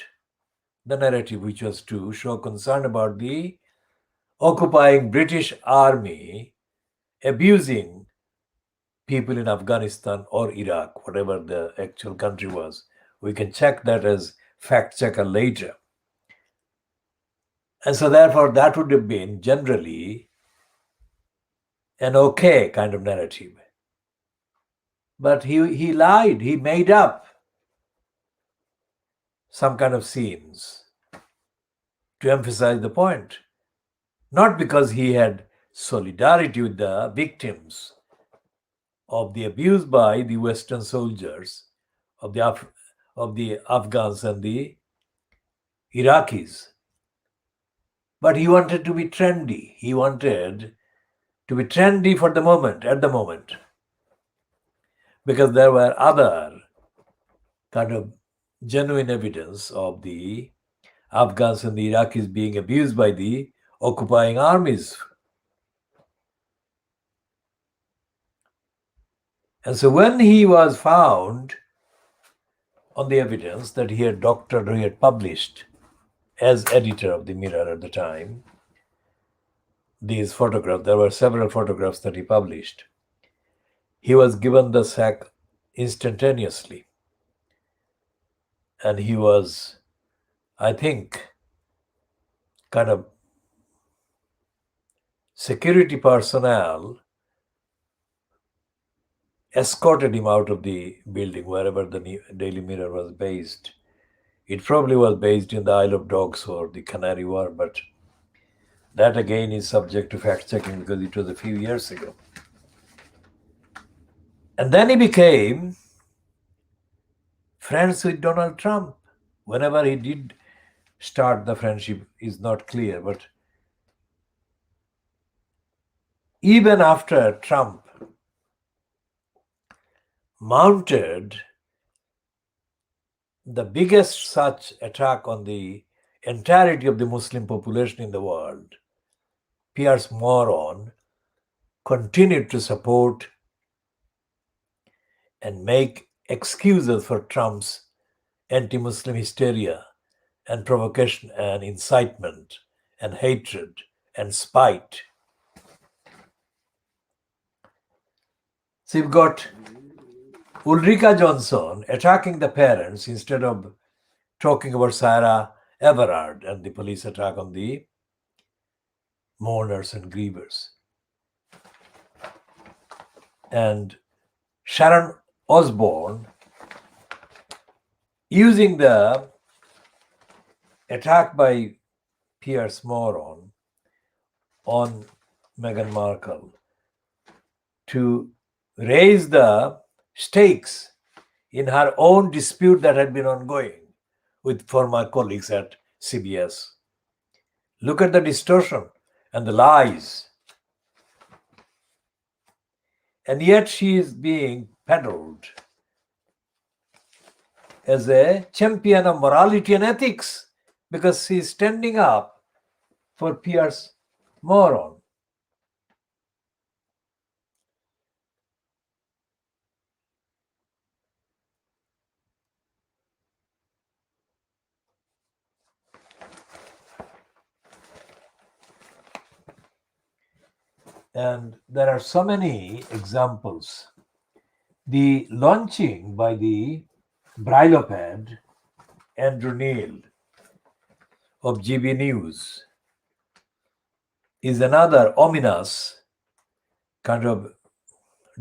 A: the narrative, which was to show concern about the occupying British army abusing people in Afghanistan or Iraq, whatever the actual country was. We can check that as fact checker later. And so therefore that would have been generally an okay kind of narrative. But he lied, he made up some kind of scenes to emphasize the point. Not because he had solidarity with the victims of the abuse by the Western soldiers, of the Afghans and the Iraqis. But he wanted to be trendy. He wanted to be trendy for the moment, at the moment. Because there were other kind of genuine evidence of the Afghans and the Iraqis being abused by the occupying armies. And so when he was found on the evidence that he had doctored or he had published as editor of the Mirror at the time, these photographs, there were several photographs that he published, he was given the sack instantaneously. And he was, I think, kind of security personnel escorted him out of the building, wherever the Daily Mirror was based. It probably was based in the Isle of Dogs or the Canary Wharf, but that again is subject to fact checking because it was a few years ago. And then he became friends with Donald Trump. Whenever he did start the friendship is not clear, but even after Trump mounted the biggest such attack on the entirety of the Muslim population in the world, Piers Morgan continued to support and make excuses for Trump's anti-Muslim hysteria and provocation and incitement and hatred and spite. So you've got Ulrika Johnson attacking the parents instead of talking about Sarah Everard and the police attack on the mourners and grievers. And Sharon Osbourne using the attack by Piers Morgan on Meghan Markle to raise the stakes in her own dispute that had been ongoing with former colleagues at CBS. Look at the distortion and the lies. And yet she is being peddled as a champion of morality and ethics because she is standing up for Piers Morgan. And there are so many examples. The launching by the briloped Andrew Neil of GB News is another ominous kind of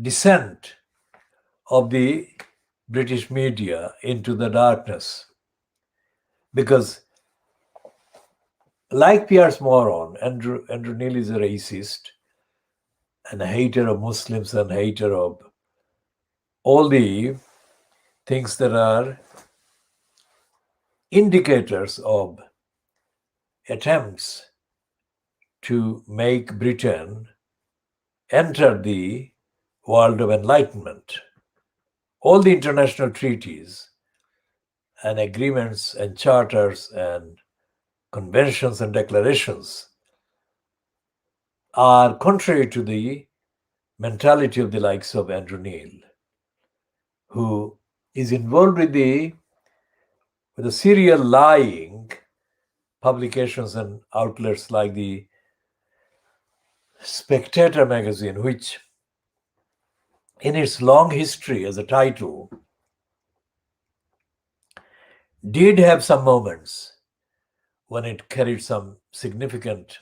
A: descent of the British media into the darkness. Because, like Piers Morgan, Andrew Neil is a racist and a hater of Muslims and hater of all the things that are indicators of attempts to make Britain enter the world of enlightenment. All the international treaties and agreements and charters and conventions and declarations are contrary to the mentality of the likes of Andrew Neil, who is involved with the serial lying publications and outlets like the Spectator magazine, which in its long history as a title did have some moments when it carried some significant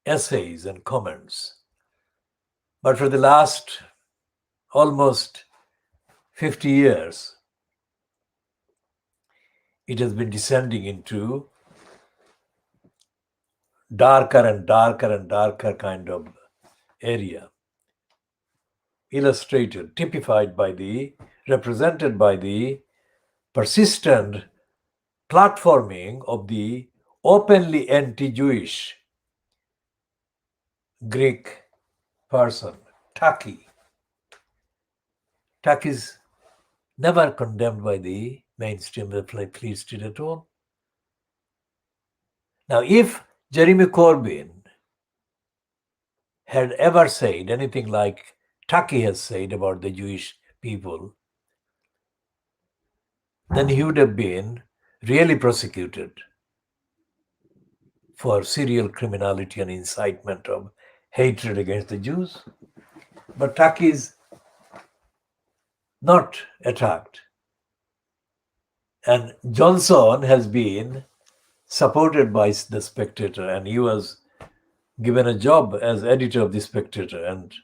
A: essays and comments. But for the last almost 50 years, it has been descending into darker and darker and darker kind of area, illustrated, typified by represented by the persistent platforming of the openly anti-Jewish Greek person, Taki. Taki is never condemned by the mainstream Fleet Street at all. Now, if Jeremy Corbyn had ever said anything like Taki has said about the Jewish people, then he would have been really prosecuted for serial criminality and incitement of hatred against the Jews. But Taki is not attacked. And Johnson has been supported by the Spectator, and he was given a job as editor of the Spectator, and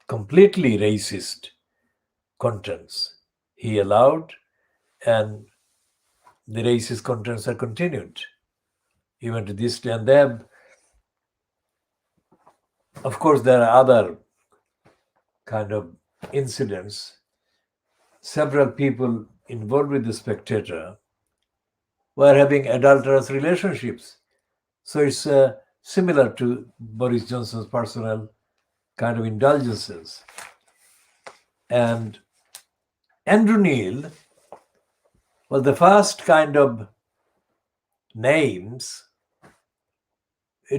A: completely racist contents he allowed, and the racist contents are continued even to this day. And they have, of course, there are other kind of incidents. Several people involved with the Spectator were having adulterous relationships. So it's similar to Boris Johnson's personal kind of indulgences. And Andrew Neil was the first kind of names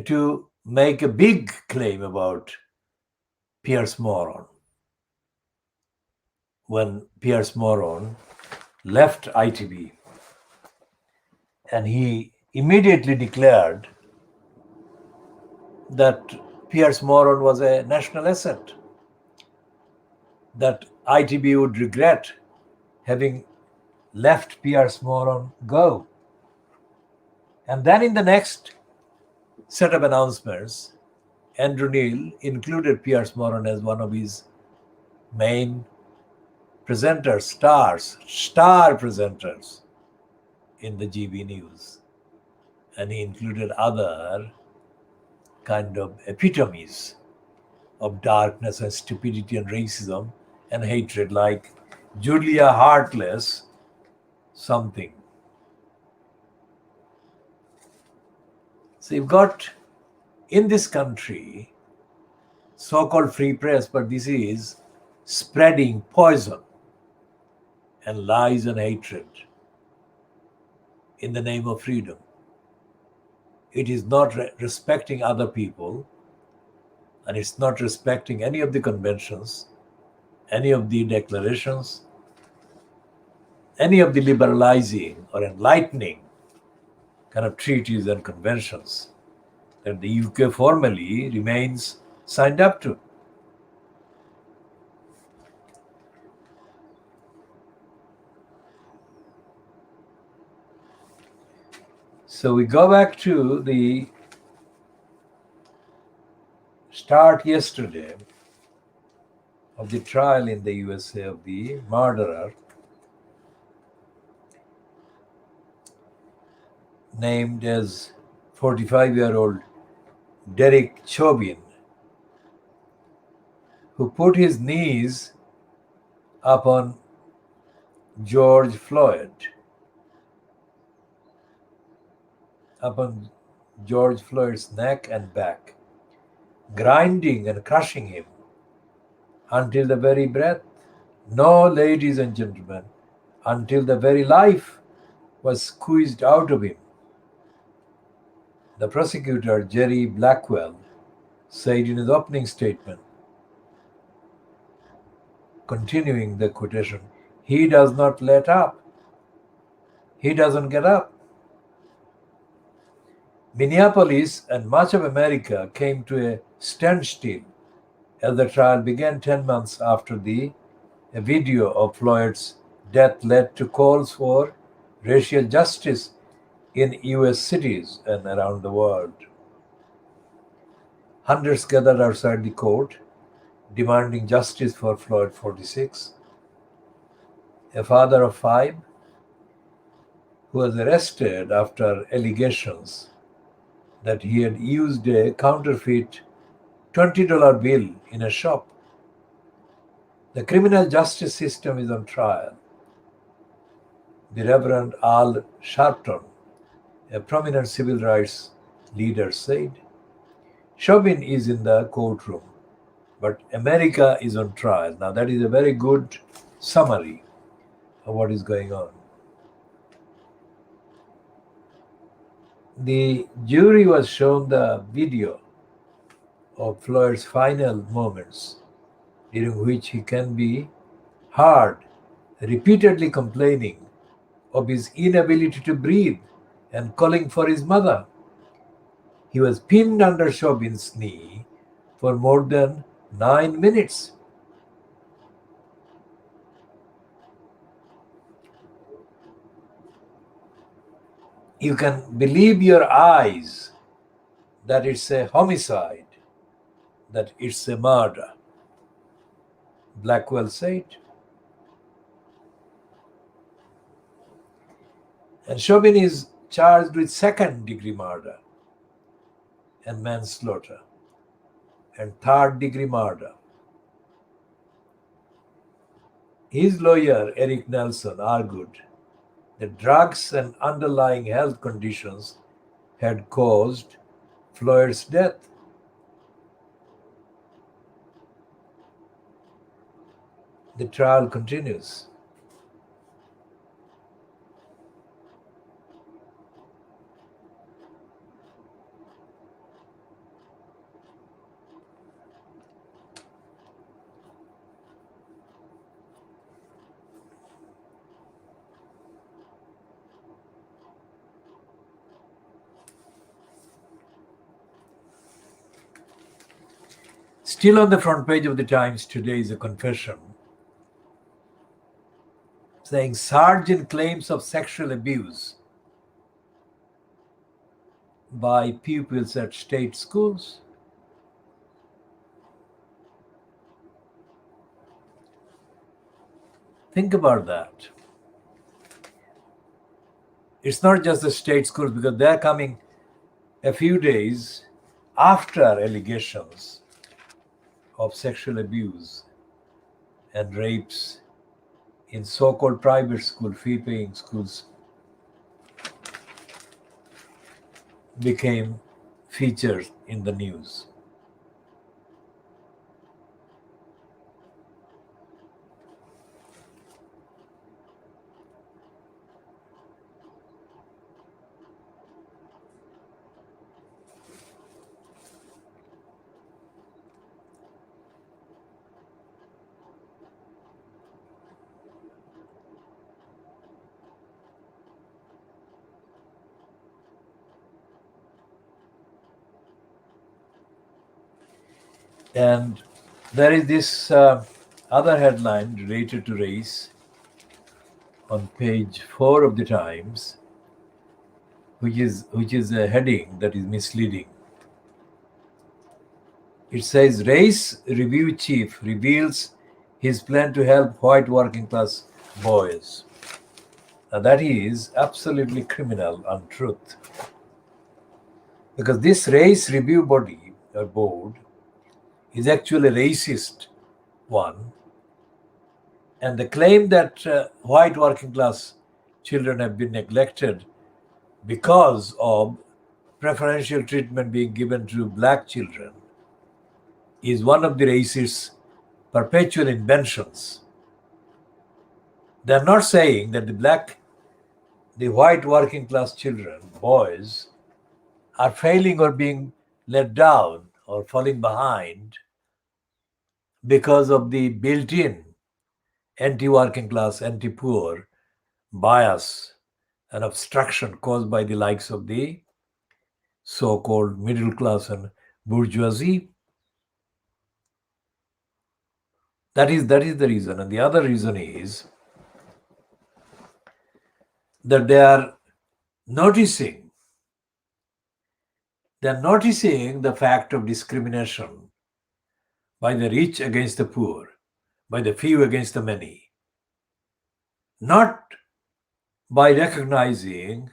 A: to make a big claim about Piers Morgan. When Piers Morgan left ITV, and he immediately declared that Piers Morgan was a national asset, that ITV would regret having left Piers Morgan go. And then in the next set of announcements, Andrew Neil included Piers Morgan as one of his main presenters, star presenters in the GB News. And he included other kind of epitomes of darkness and stupidity and racism and hatred, like Julia Heartless something. So you've got in this country so-called free press, but this is spreading poison and lies and hatred in the name of freedom. It is not respecting other people, and it's not respecting any of the conventions, any of the declarations, any of the liberalizing or enlightening kind of treaties and conventions that the UK formally remains signed up to. So we go back to the start yesterday of the trial in the USA of the murderer named as 45-year-old Derek Chauvin, who put his knees upon George Floyd, upon George Floyd's neck and back, grinding and crushing him until the very breath. No, ladies and gentlemen, until the very life was squeezed out of him. The prosecutor, Jerry Blackwell, said in his opening statement, continuing the quotation, "He does not let up. He doesn't get up." Minneapolis and much of America came to a standstill as the trial began 10 months after a video of Floyd's death led to calls for racial justice in US cities and around the world. Hundreds gathered outside the court, demanding justice for Floyd 46, a father of 5 who was arrested after allegations that he had used a counterfeit $20 bill in a shop. The criminal justice system is on trial, the Reverend Al Sharpton, a prominent civil rights leader, said. Chauvin is in the courtroom, but America is on trial. Now, that is a very good summary of what is going on. The jury was shown the video of Floyd's final moments, during which he can be heard repeatedly complaining of his inability to breathe and calling for his mother. He was pinned under Chauvin's knee for more than 9 minutes. You can believe your eyes that it's a homicide, that it's a murder, Blackwell said. And Chauvin is charged with second-degree murder and manslaughter and third-degree murder. His lawyer, Eric Nelson, argued that drugs and underlying health conditions had caused Floyd's death. The trial continues. Still on the front page of the Times today is a confession saying Sergeant claims of sexual abuse by pupils at state schools. Think about that. It's not just the state schools, because they're coming a few days after allegations of sexual abuse and rapes in so-called private school, fee-paying schools became featured in the news. And there is this other headline related to race on page 4 of the Times, which is a heading that is misleading. It says Race Review Chief reveals his plan to help white working class boys. Now that is absolutely criminal untruth. Because this race review body or board is actually a racist one. And the claim that white working class children have been neglected because of preferential treatment being given to black children is one of the racist perpetual inventions. They're not saying that the white working class children, boys, are failing or being let down or falling behind because of the built-in anti-working class, anti-poor bias and obstruction caused by the likes of the so-called middle class and bourgeoisie. That is the reason. And the other reason is that noticing they're noticing the fact of discrimination by the rich against the poor, by the few against the many, not by recognizing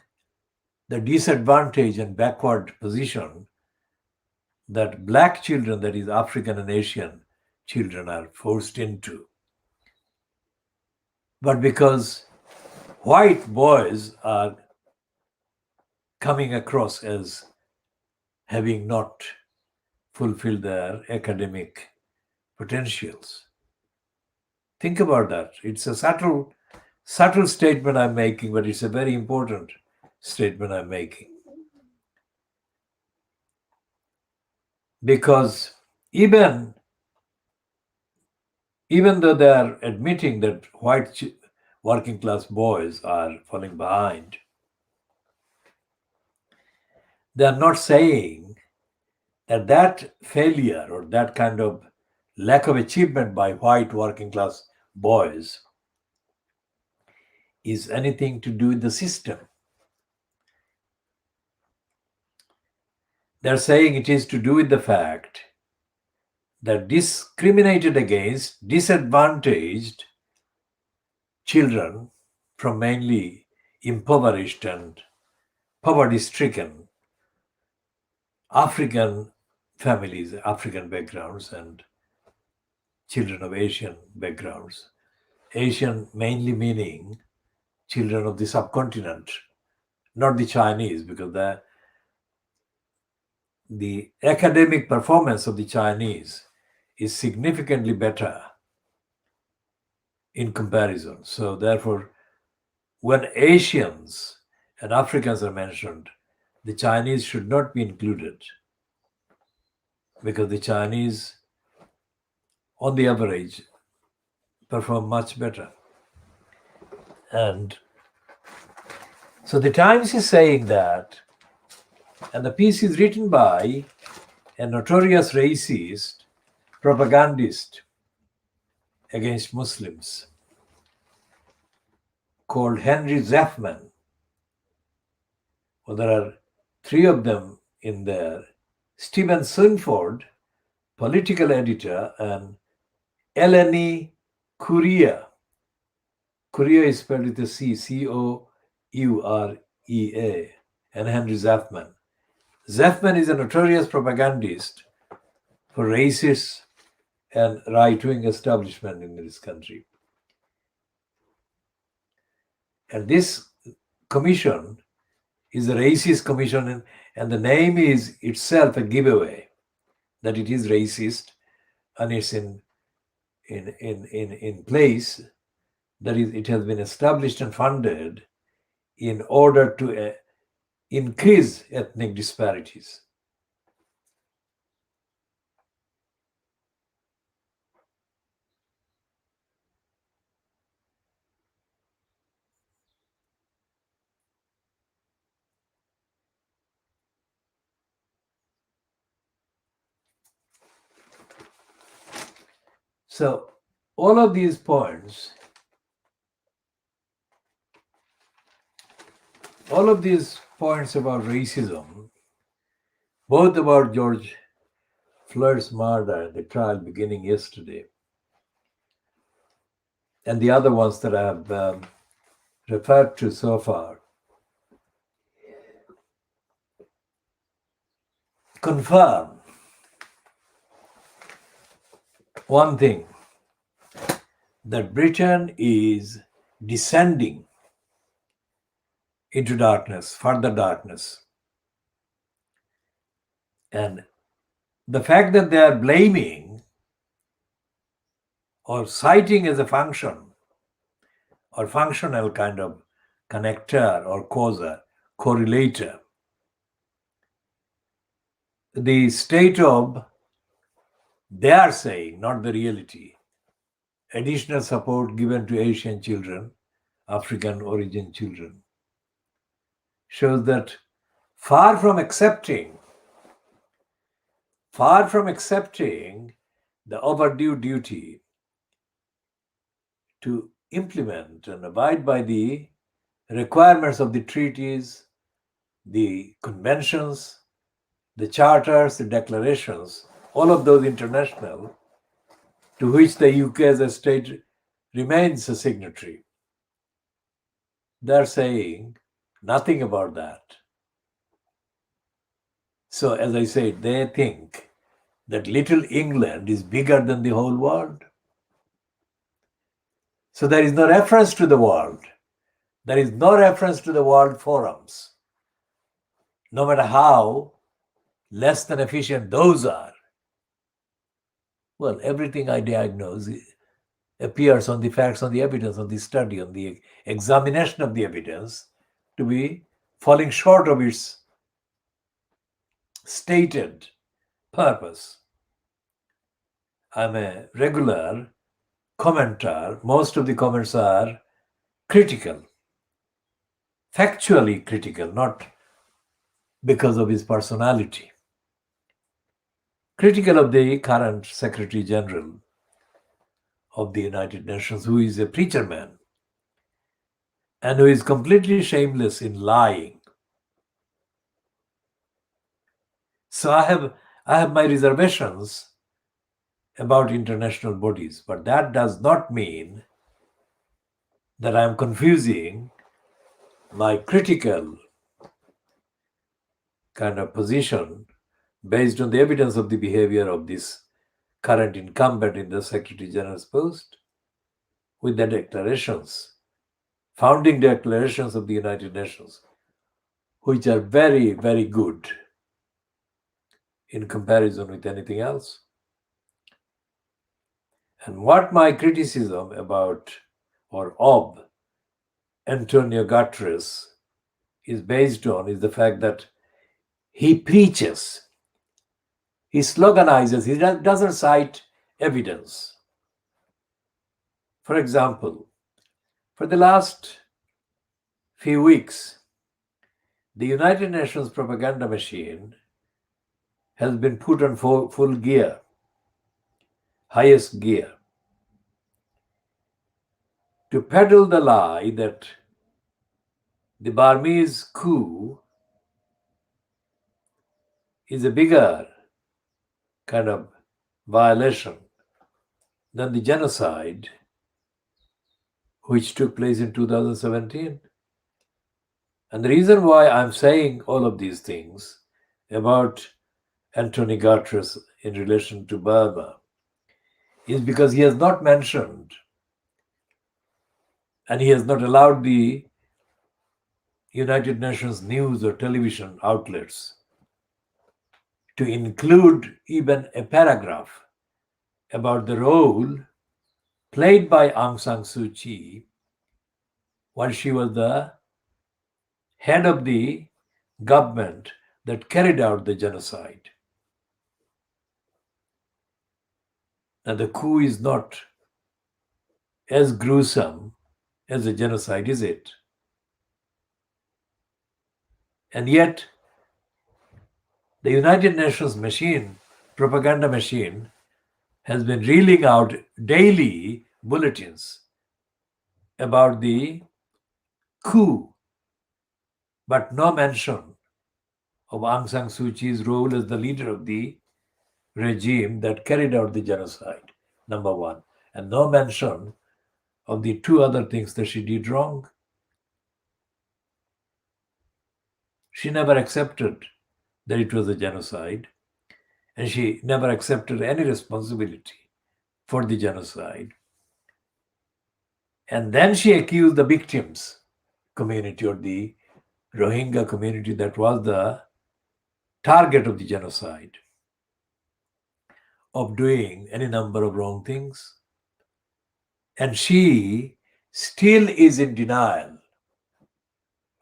A: the disadvantage and backward position that black children, that is African and Asian children, are forced into. But because white boys are coming across as having not fulfilled their academic potentials. Think about that. It's a subtle statement I'm making, but it's a very important statement I'm making. Because even though they are admitting that white working class boys are falling behind, they are not saying that failure or that kind of lack of achievement by white working class boys is anything to do with the system. They're saying it is to do with the fact that discriminated against, disadvantaged children from mainly impoverished and poverty-stricken African families, African backgrounds, and children of Asian backgrounds. Asian mainly meaning children of the subcontinent, not the Chinese, because the academic performance of the Chinese is significantly better in comparison. So therefore, when Asians and Africans are mentioned, the Chinese should not be included, because the Chinese, on the average, perform much better. And so the Times is saying that, and the piece is written by a notorious racist propagandist against Muslims called Henry Zeffman. Well, there are three of them in there. Stephen Sunford, political editor, and Eleni Courea. Courea is spelled with a C, Courea, and Henry Zeffman. Zeffman is a notorious propagandist for racist and right-wing establishment in this country. And this commission is a racist commission, and the name is itself a giveaway that it is racist, and it's in place, that is, it has been established and funded in order to increase ethnic disparities. So all of these points, about racism, both about George Floyd's murder and the trial beginning yesterday, and the other ones that I have referred to so far, confirm one thing, that Britain is descending into darkness, further darkness. And the fact that they are blaming or citing as a function or functional kind of connector or causa, correlator, the state of, they are saying, not the reality, additional support given to Asian children, African origin children, shows that far from accepting the overdue duty to implement and abide by the requirements of the treaties, the conventions, the charters, the declarations, all of those international, to which the UK as a state remains a signatory. They're saying nothing about that. So, as I said, they think that little England is bigger than the whole world. So there is no reference to the world. There is no reference to the world forums, no matter how less than efficient those are. Well, everything I diagnose appears on the facts, on the evidence, on the study, on the examination of the evidence to be falling short of its stated purpose. I'm a regular commenter. Most of the comments are critical, factually critical, not because of his personality. Critical of the current Secretary General of the United Nations, who is a preacher man and who is completely shameless in lying. So I have my reservations about international bodies, but that does not mean that I am confusing my critical kind of position based on the evidence of the behavior of this current incumbent in the Secretary General's post with the declarations, founding declarations of the United Nations, which are very, very good in comparison with anything else. And what my criticism about or of Antonio Guterres is based on is the fact that he preaches, he sloganizes, he doesn't cite evidence. For example, for the last few weeks, the United Nations propaganda machine has been put on full gear, highest gear, to peddle the lie that the Burmese coup is a bigger kind of violation than the genocide which took place in 2017. And the reason why I'm saying all of these things about Antonio Guterres in relation to Burma is because he has not mentioned and he has not allowed the United Nations news or television outlets to include even a paragraph about the role played by Aung San Suu Kyi while she was the head of the government that carried out the genocide. Now, the coup is not as gruesome as a genocide, is it? And yet, the United Nations machine, propaganda machine, has been reeling out daily bulletins about the coup, but no mention of Aung San Suu Kyi's role as the leader of the regime that carried out the genocide, number one, and no mention of the two other things that she did wrong. She never accepted that it was a genocide, and she never accepted any responsibility for the genocide. And then she accused the victims community, or the Rohingya community that was the target of the genocide, of doing any number of wrong things. And she still is in denial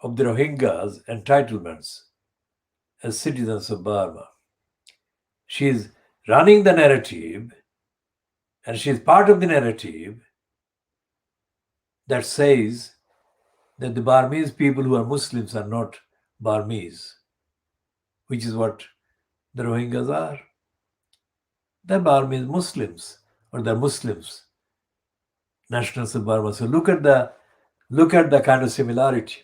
A: of the Rohingyas' entitlements as citizens of Burma. She is running the narrative, and she is part of the narrative that says that the Burmese people who are Muslims are not Burmese, which is what the Rohingyas are. They're Burmese Muslims, or they're Muslims, nationals of Burma. So look at the kind of similarity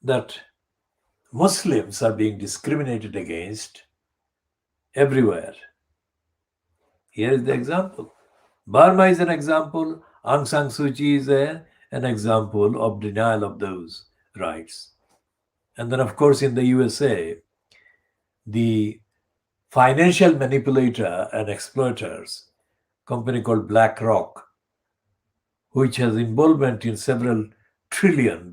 A: that Muslims are being discriminated against everywhere. Here is the example. Burma is an example. Aung San Suu Kyi is an example of denial of those rights. And then, of course, in the USA, the financial manipulator and exploiters, company called BlackRock, which has involvement in several $trillion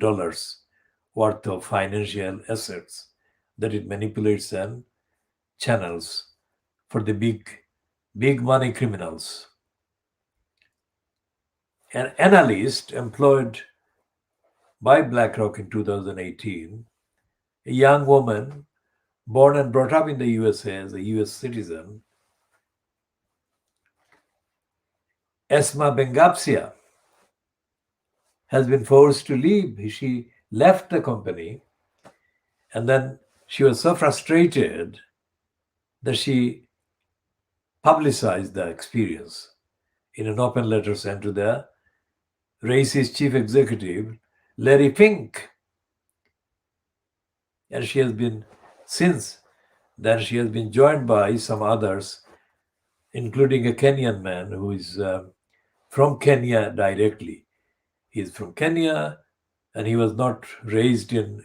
A: worth of financial assets that it manipulates and channels for the big money criminals. An analyst employed by BlackRock in 2018, a young woman born and brought up in the USA as a US citizen, Esma Bengapsia, has been forced to leave. She left the company, and then she was so frustrated that she publicized the experience in an open letter sent to the racist chief executive, Larry Fink. And she has been, since then, she has been joined by some others, including a Kenyan man who is from Kenya directly. He is from Kenya, and he was not raised in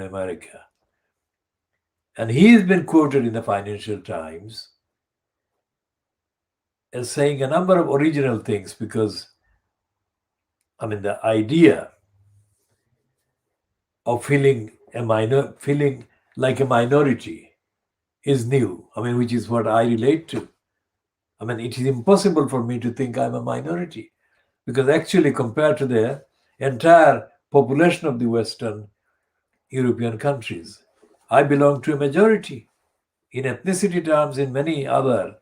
A: America. And he has been quoted in the Financial Times as saying a number of original things, because, I mean, the idea of feeling like a minority is new. I mean, which is what I relate to. I mean, it is impossible for me to think I'm a minority, because actually, compared to the entire population of the Western European countries, I belong to a majority in ethnicity terms, in many other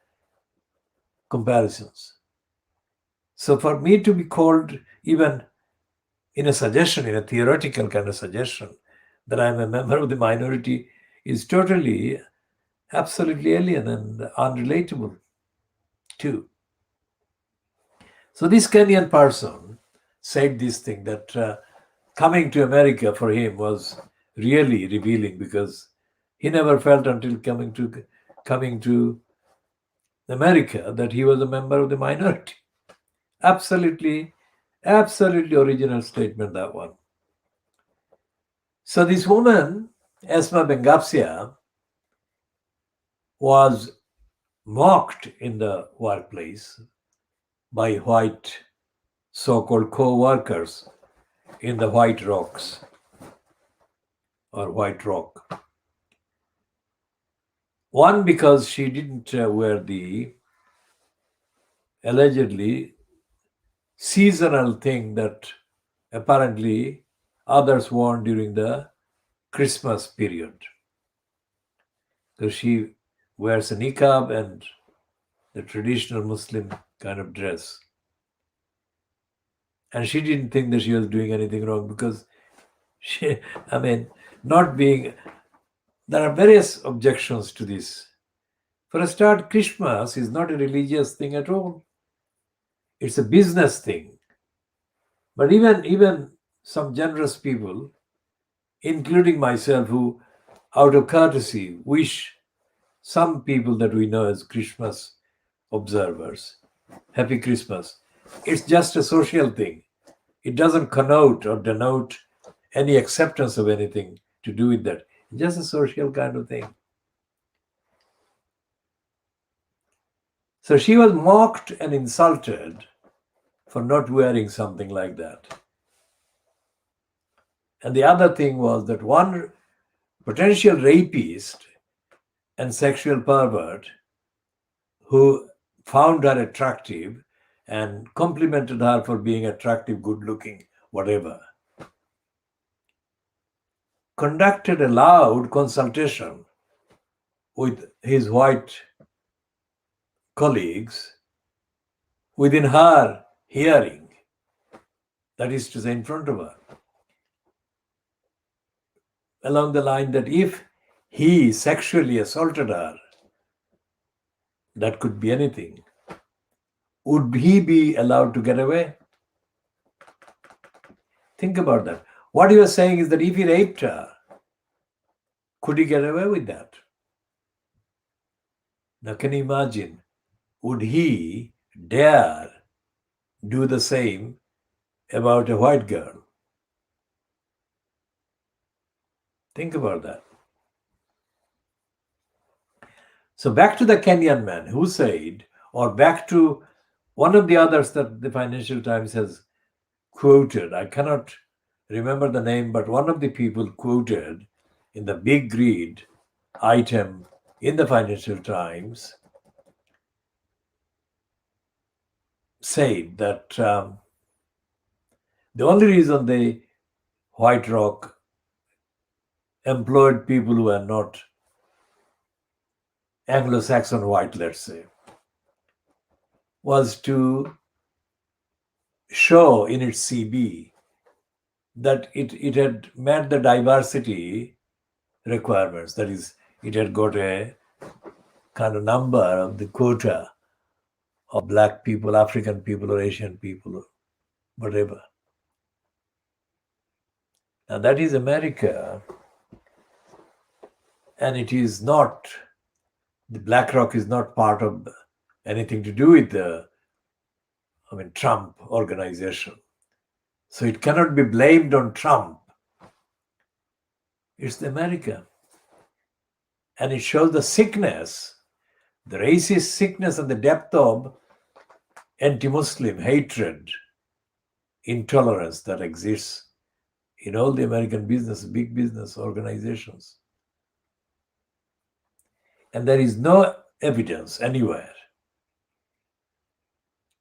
A: comparisons. So for me to be called, even in a suggestion, in a theoretical kind of suggestion, that I'm a member of the minority is totally, absolutely alien and unrelatable too. So this Kenyan person said this thing, that coming to America for him was really revealing, because he never felt until coming to America that he was a member of the minority. Absolutely original statement, that one. So this woman, Esma Bengapsia, was mocked in the workplace by white so-called co-workers in the White Rocks, or White Rock. One, because she didn't wear the allegedly seasonal thing that apparently others worn during the Christmas period. So she wears a niqab and the traditional Muslim kind of dress. And she didn't think that she was doing anything wrong, because there are various objections to this For a start, Christmas is not a religious thing at all. It's a business thing. But even some generous people, including myself, who out of courtesy wish some people that we know as Christmas observers Happy Christmas. It's just a social thing. It doesn't connote or denote any acceptance of anything to do with that. It's just a social kind of thing. So she was mocked and insulted for not wearing something like that. And the other thing was that one potential rapist and sexual pervert who found her attractive and complimented her for being attractive, good looking, whatever, conducted a loud consultation with his white colleagues within her hearing, that is to say, in front of her, along the line that if he sexually assaulted her, that could be anything, would he be allowed to get away? Think about that. What you are saying is that if he raped her, could he get away with that? Now, can you imagine? Would he dare do the same about a white girl? Think about that. So back to the Kenyan man who said, or back to one of the others that the Financial Times has quoted. I cannot remember the name, but one of the people quoted in the big read item in the Financial Times said that the only reason the White Rock employed people who are not Anglo-Saxon white, let's say, was to show in its CB that it had met the diversity requirements. That is, it had got a kind of number of the quota of black people, African people, or Asian people, or whatever. Now that is America, and it is not, the BlackRock is not part of anything to do with the, Trump organization. So it cannot be blamed on Trump. It's America. And it shows the sickness, the racist sickness and the depth of anti-Muslim hatred, intolerance that exists in all the American business, big business organizations. And there is no evidence anywhere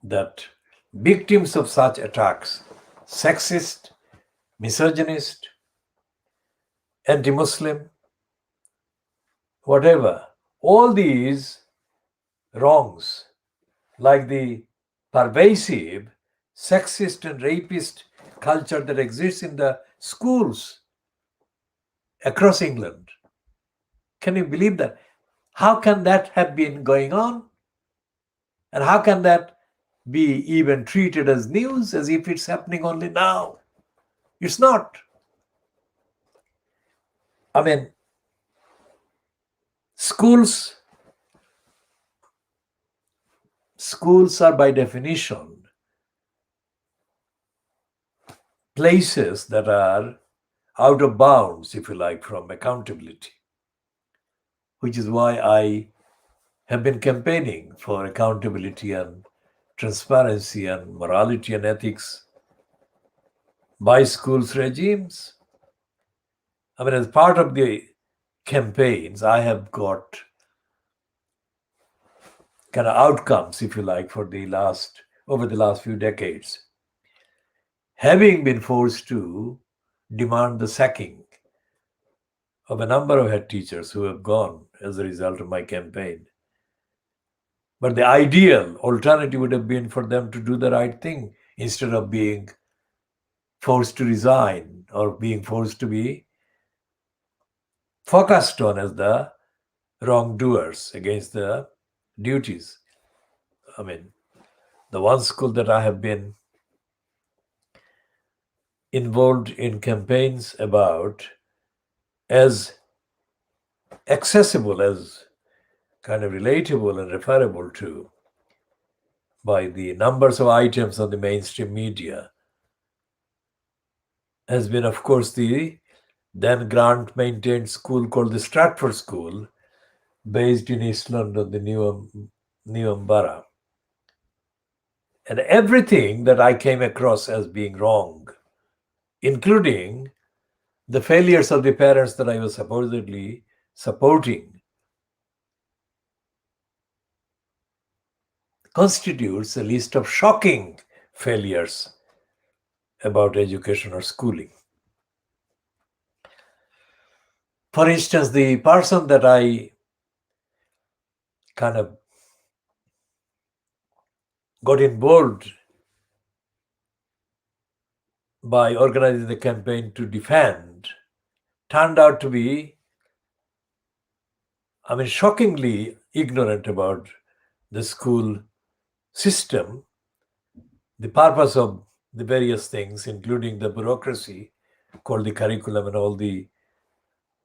A: that victims of such attacks, sexist, misogynist, anti-Muslim, whatever, all these wrongs, like the pervasive sexist and rapist culture that exists in the schools across England. Can you believe that? How can that have been going on? And how can that be even treated as news, as if it's happening only now? It's not. Schools are by definition places that are out of bounds, if you like, from accountability, which is why I have been campaigning for accountability and transparency and morality and ethics by schools regimes. As part of the campaigns, I have got kind of outcomes, if you like, for over the last few decades, having been forced to demand the sacking of a number of head teachers who have gone as a result of my campaign. But the ideal alternative would have been for them to do the right thing instead of being forced to resign or being forced to be focused on as the wrongdoers against the duties. I mean, the one school that I have been involved in campaigns about, as accessible, as kind of relatable and referable to by the numbers of items on the mainstream media, has been, of course, the then grant maintained school called the Stratford School, based in East London, the Newham Borough. And everything that I came across as being wrong, including the failures of the parents that I was supposedly supporting, constitutes a list of shocking failures about education or schooling. For instance, the person that I kind of got involved by organizing the campaign to defend turned out to be, shockingly ignorant about the school system, the purpose of the various things, including the bureaucracy called the curriculum and all the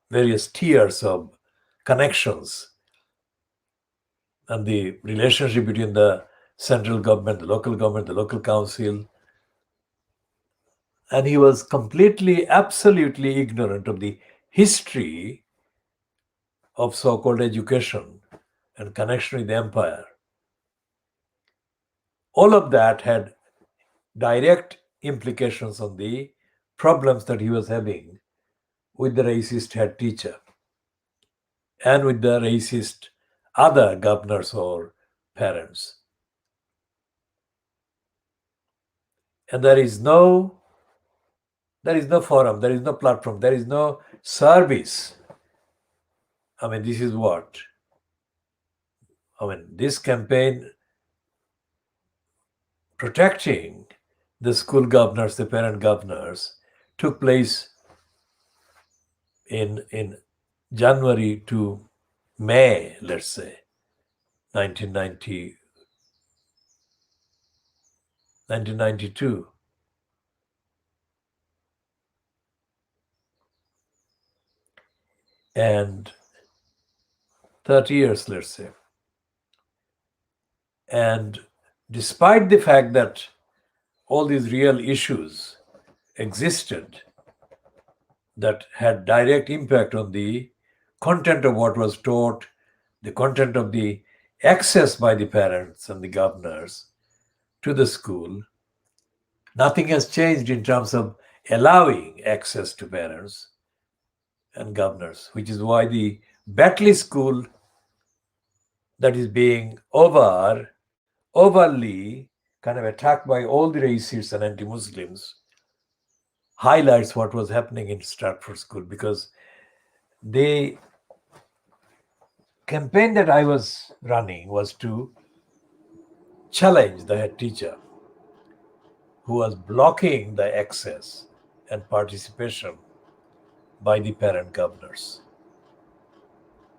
A: various tiers of connections and the relationship between the central government, the local council. And he was completely, absolutely ignorant of the history of so-called education and connection with the empire. All of that had direct implications on the problems that he was having with the racist head teacher and with the racist other governors or parents. And there is no forum, there is no platform, there is no service. This is what this campaign protecting the school governors, the parent governors, took place in January to May, let's say, 1992. And 30 years, let's say. And despite the fact that all these real issues existed that had direct impact on the content of what was taught, the content of the access by the parents and the governors to the school, nothing has changed in terms of allowing access to parents and governors, which is why the Batley School that is being overly kind of attacked by all the racists and anti-Muslims highlights what was happening in Stratford School, because the campaign that I was running was to challenge the head teacher who was blocking the access and participation by the parent governors.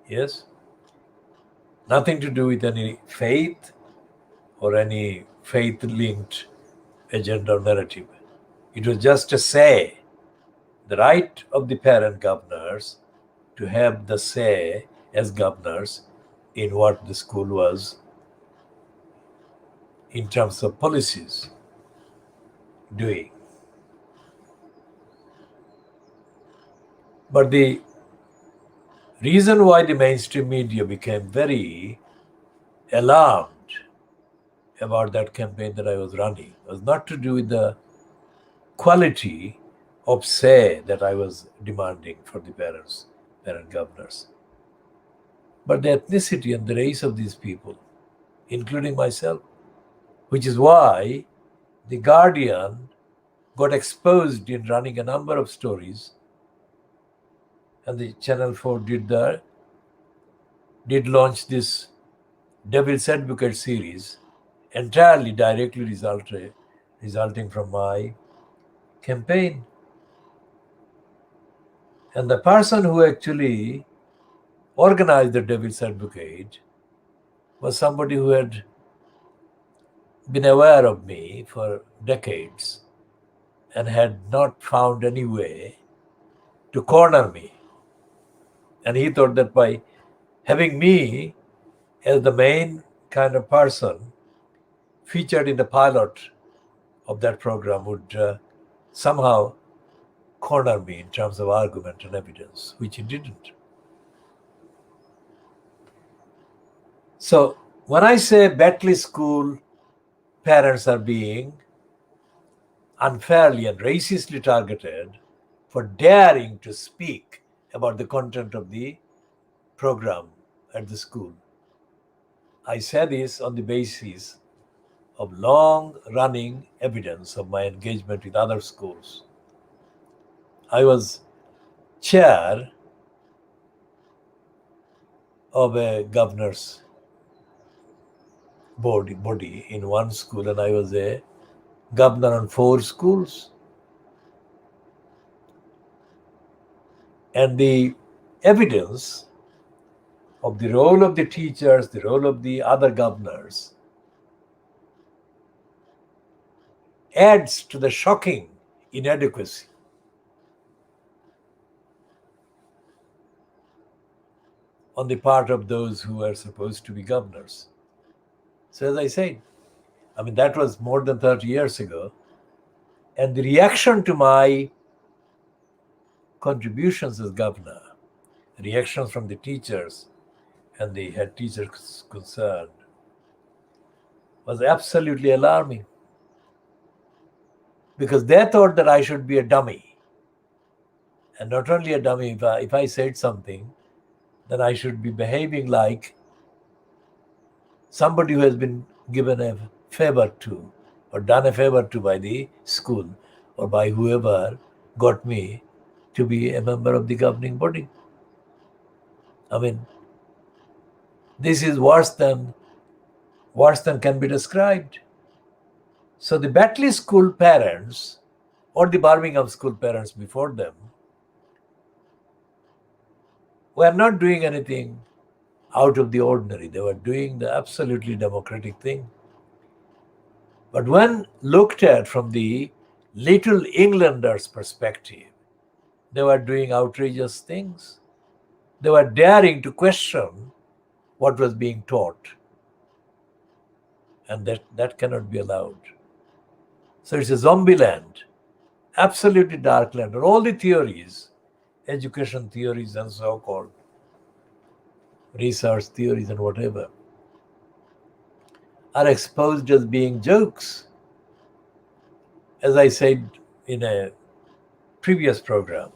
A: Yes? Nothing to do with any faith or any faith-linked agenda or narrative. It was just to say the right of the parent governors to have the say as governors in what the school was in terms of policies doing. But the reason why the mainstream media became very alarmed about that campaign that I was running was not to do with the quality of say that I was demanding for the parent governors, but the ethnicity and the race of these people, including myself, which is why the Guardian got exposed in running a number of stories, and the Channel 4 did launch this Devil's Advocate series, entirely directly resulting from my campaign. And the person who actually organized the Devil's Advocate was somebody who had been aware of me for decades and had not found any way to corner me. And he thought that by having me as the main kind of person featured in the pilot of that program would somehow corner me in terms of argument and evidence, which he didn't. So when I say Batley School parents are being unfairly and racistly targeted for daring to speak about the content of the program at the school, I say this on the basis of long-running evidence of my engagement with other schools. I was chair of a governor's body in one school, and I was a governor on 4 schools. And the evidence of the role of the teachers, the role of the other governors, adds to the shocking inadequacy on the part of those who are supposed to be governors. So as I said, that was more than 30 years ago. And the reaction to my contributions as governor, reactions from the teachers and the head teachers concerned, was absolutely alarming. Because they thought that I should be a dummy. And not only a dummy, if I said something, then I should be behaving like somebody who has been given a favor to or done a favor to by the school or by whoever got me to be a member of the governing body. This is worse than can be described. So the Batley School parents or the Birmingham School parents before them were not doing anything out of the ordinary. They were doing the absolutely democratic thing. But when looked at from the Little Englanders' perspective, they were doing outrageous things. They were daring to question what was being taught. And that cannot be allowed. So it's a zombie land, absolutely dark land, and all the theories, education theories and so-called research theories and whatever, are exposed as being jokes. As I said in a previous program,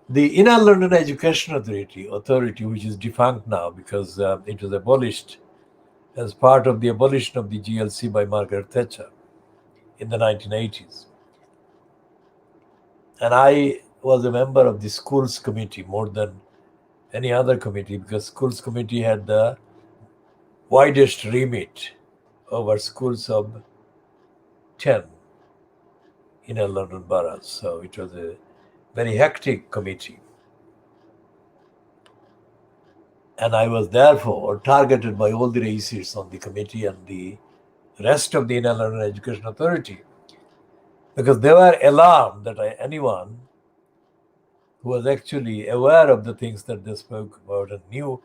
A: the Inner London Education Authority, which is defunct now because it was abolished as part of the abolition of the GLC by Margaret Thatcher in the 1980s. And I was a member of the Schools Committee more than any other committee because Schools Committee had the widest remit over schools of 10 Inner London boroughs. So it was a very hectic committee. And I was therefore targeted by all the racists on the committee and the rest of the Inner London Education Authority because they were alarmed that anyone who was actually aware of the things that they spoke about and knew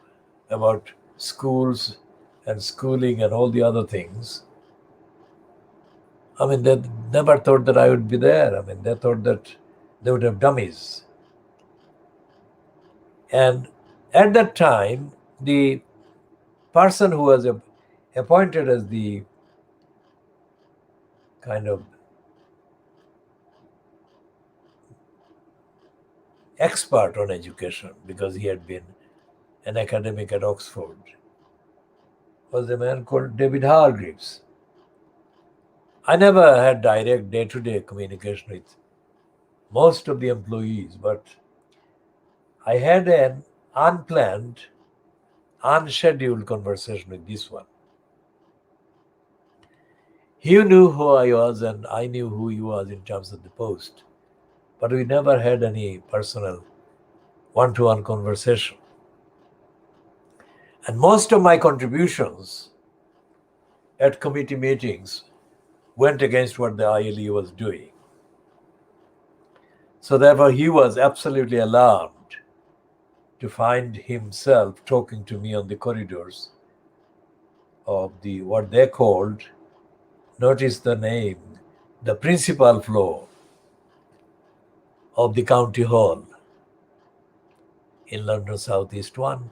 A: about schools and schooling and all the other things, they never thought that I would be there. They thought that they would have dummies. And at that time, the person who was appointed as the kind of expert on education, because he had been an academic at Oxford, was a man called David Hargreaves. I never had direct day-to-day communication with most of the employees, but I had an unplanned, unscheduled conversation with this one. He knew who I was and I knew who he was in terms of the post, but we never had any personal one-to-one conversation. And most of my contributions at committee meetings went against what the ILE was doing. So therefore, he was absolutely alarmed to find himself talking to me on the corridors of the what they called, notice the name, the principal floor of the county hall in London Southeast 1.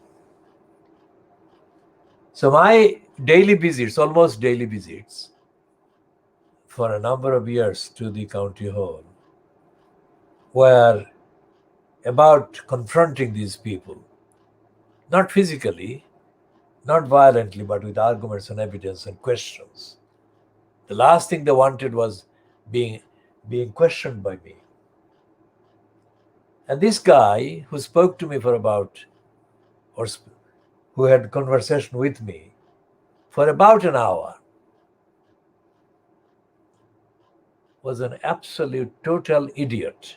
A: So my daily visits, almost daily visits, for a number of years to the county hall were about confronting these people, not physically, not violently, but with arguments and evidence and questions. The last thing they wanted was being questioned by me. And this guy who spoke to me for about, or who had conversation with me for about an hour, was an absolute total idiot,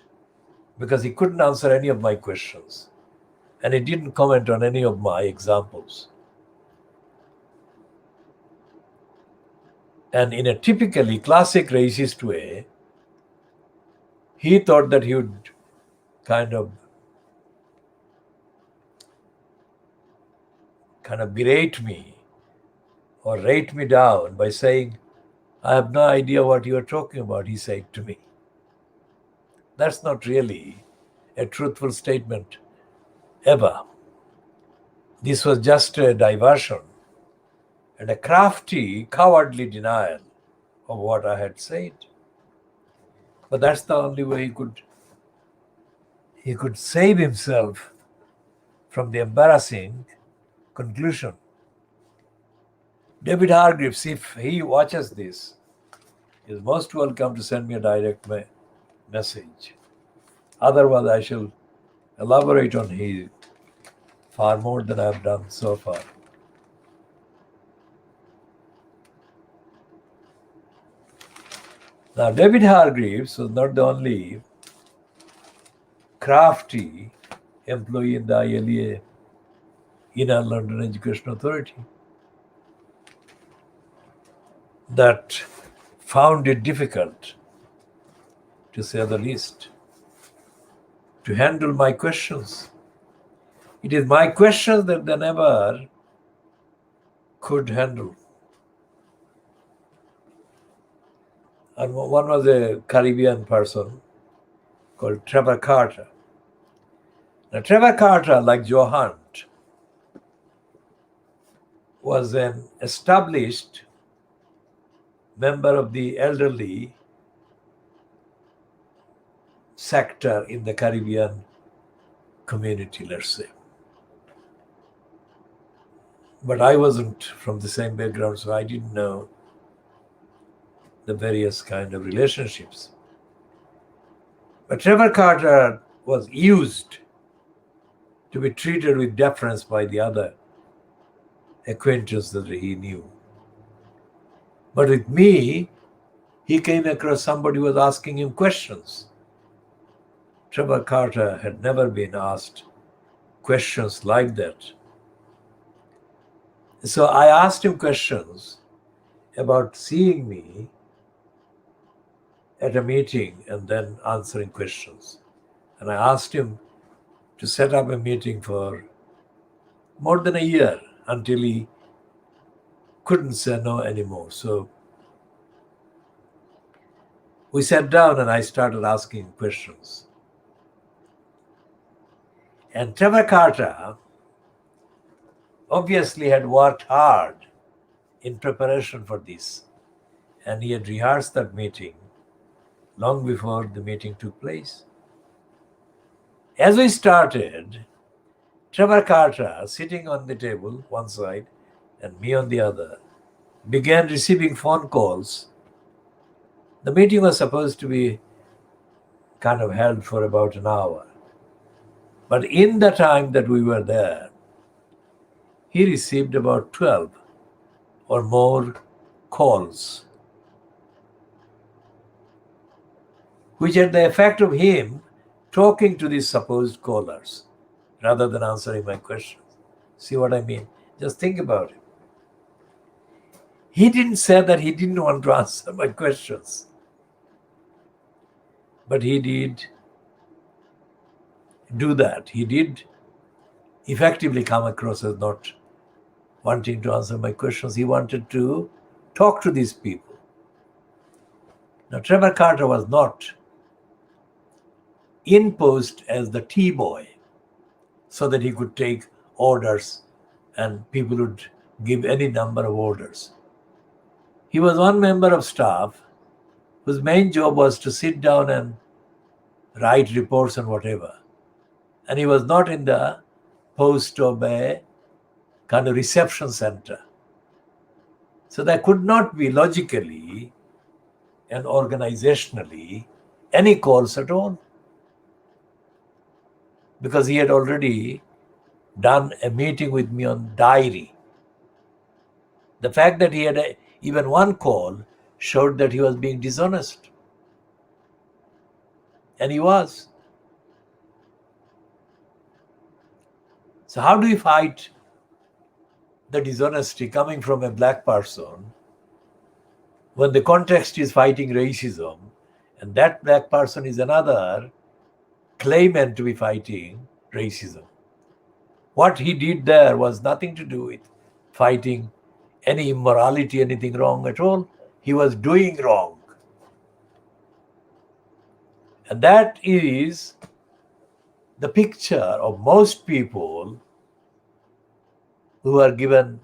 A: because he couldn't answer any of my questions and he didn't comment on any of my examples. And in a typically classic racist way, he thought that he would kind of berate me or rate me down by saying, "I have no idea what you are talking about," he said to me. That's not really a truthful statement ever. This was just a diversion and a crafty, cowardly denial of what I had said. But that's the only way he could save himself from the embarrassing conclusion. David Hargreaves, if he watches this, is most welcome to send me a direct message. Otherwise, I shall elaborate on his far more than I've done so far. Now, David Hargreaves was not the only crafty employee in the ILA, Inner London Education Authority, that found it difficult, to say the least, to handle my questions. It is my questions that they never could handle. And one was a Caribbean person called Trevor Carter. Now, Trevor Carter, like Joe Hunt, was an established member of the elderly sector in the Caribbean community, let's say. But I wasn't from the same background, so I didn't know the various kind of relationships. But Trevor Carter was used to be treated with deference by the other acquaintances that he knew. But with me, he came across somebody who was asking him questions. Trevor Carter had never been asked questions like that. So I asked him questions about seeing me at a meeting and then answering questions. And I asked him to set up a meeting for more than a year until he couldn't say no anymore. So we sat down and I started asking questions. And Trevor Carter obviously had worked hard in preparation for this. And he had rehearsed that meeting long before the meeting took place. As we started, Trevor Carter, sitting on the table one side and me on the other, began receiving phone calls. The meeting was supposed to be kind of held for about an hour. But in the time that we were there, he received about 12 or more calls, which had the effect of him talking to these supposed callers rather than answering my questions. See what I mean? Just think about it. He didn't say that he didn't want to answer my questions, but he did do that. He did effectively come across as not wanting to answer my questions. He wanted to talk to these people. Now, Trevor Carter was not in post as the tea boy so that he could take orders and people would give any number of orders. He was one member of staff whose main job was to sit down and write reports and whatever. And he was not in the post of a kind of reception center. So there could not be logically and organizationally any calls at all, because he had already done a meeting with me on diary. The fact that he had even one call showed that he was being dishonest. And he was. So how do you fight the dishonesty coming from a black person when the context is fighting racism and that black person is another claimant to be fighting racism? What he did there was nothing to do with fighting any immorality, anything wrong at all. He was doing wrong. And that is the picture of most people who are given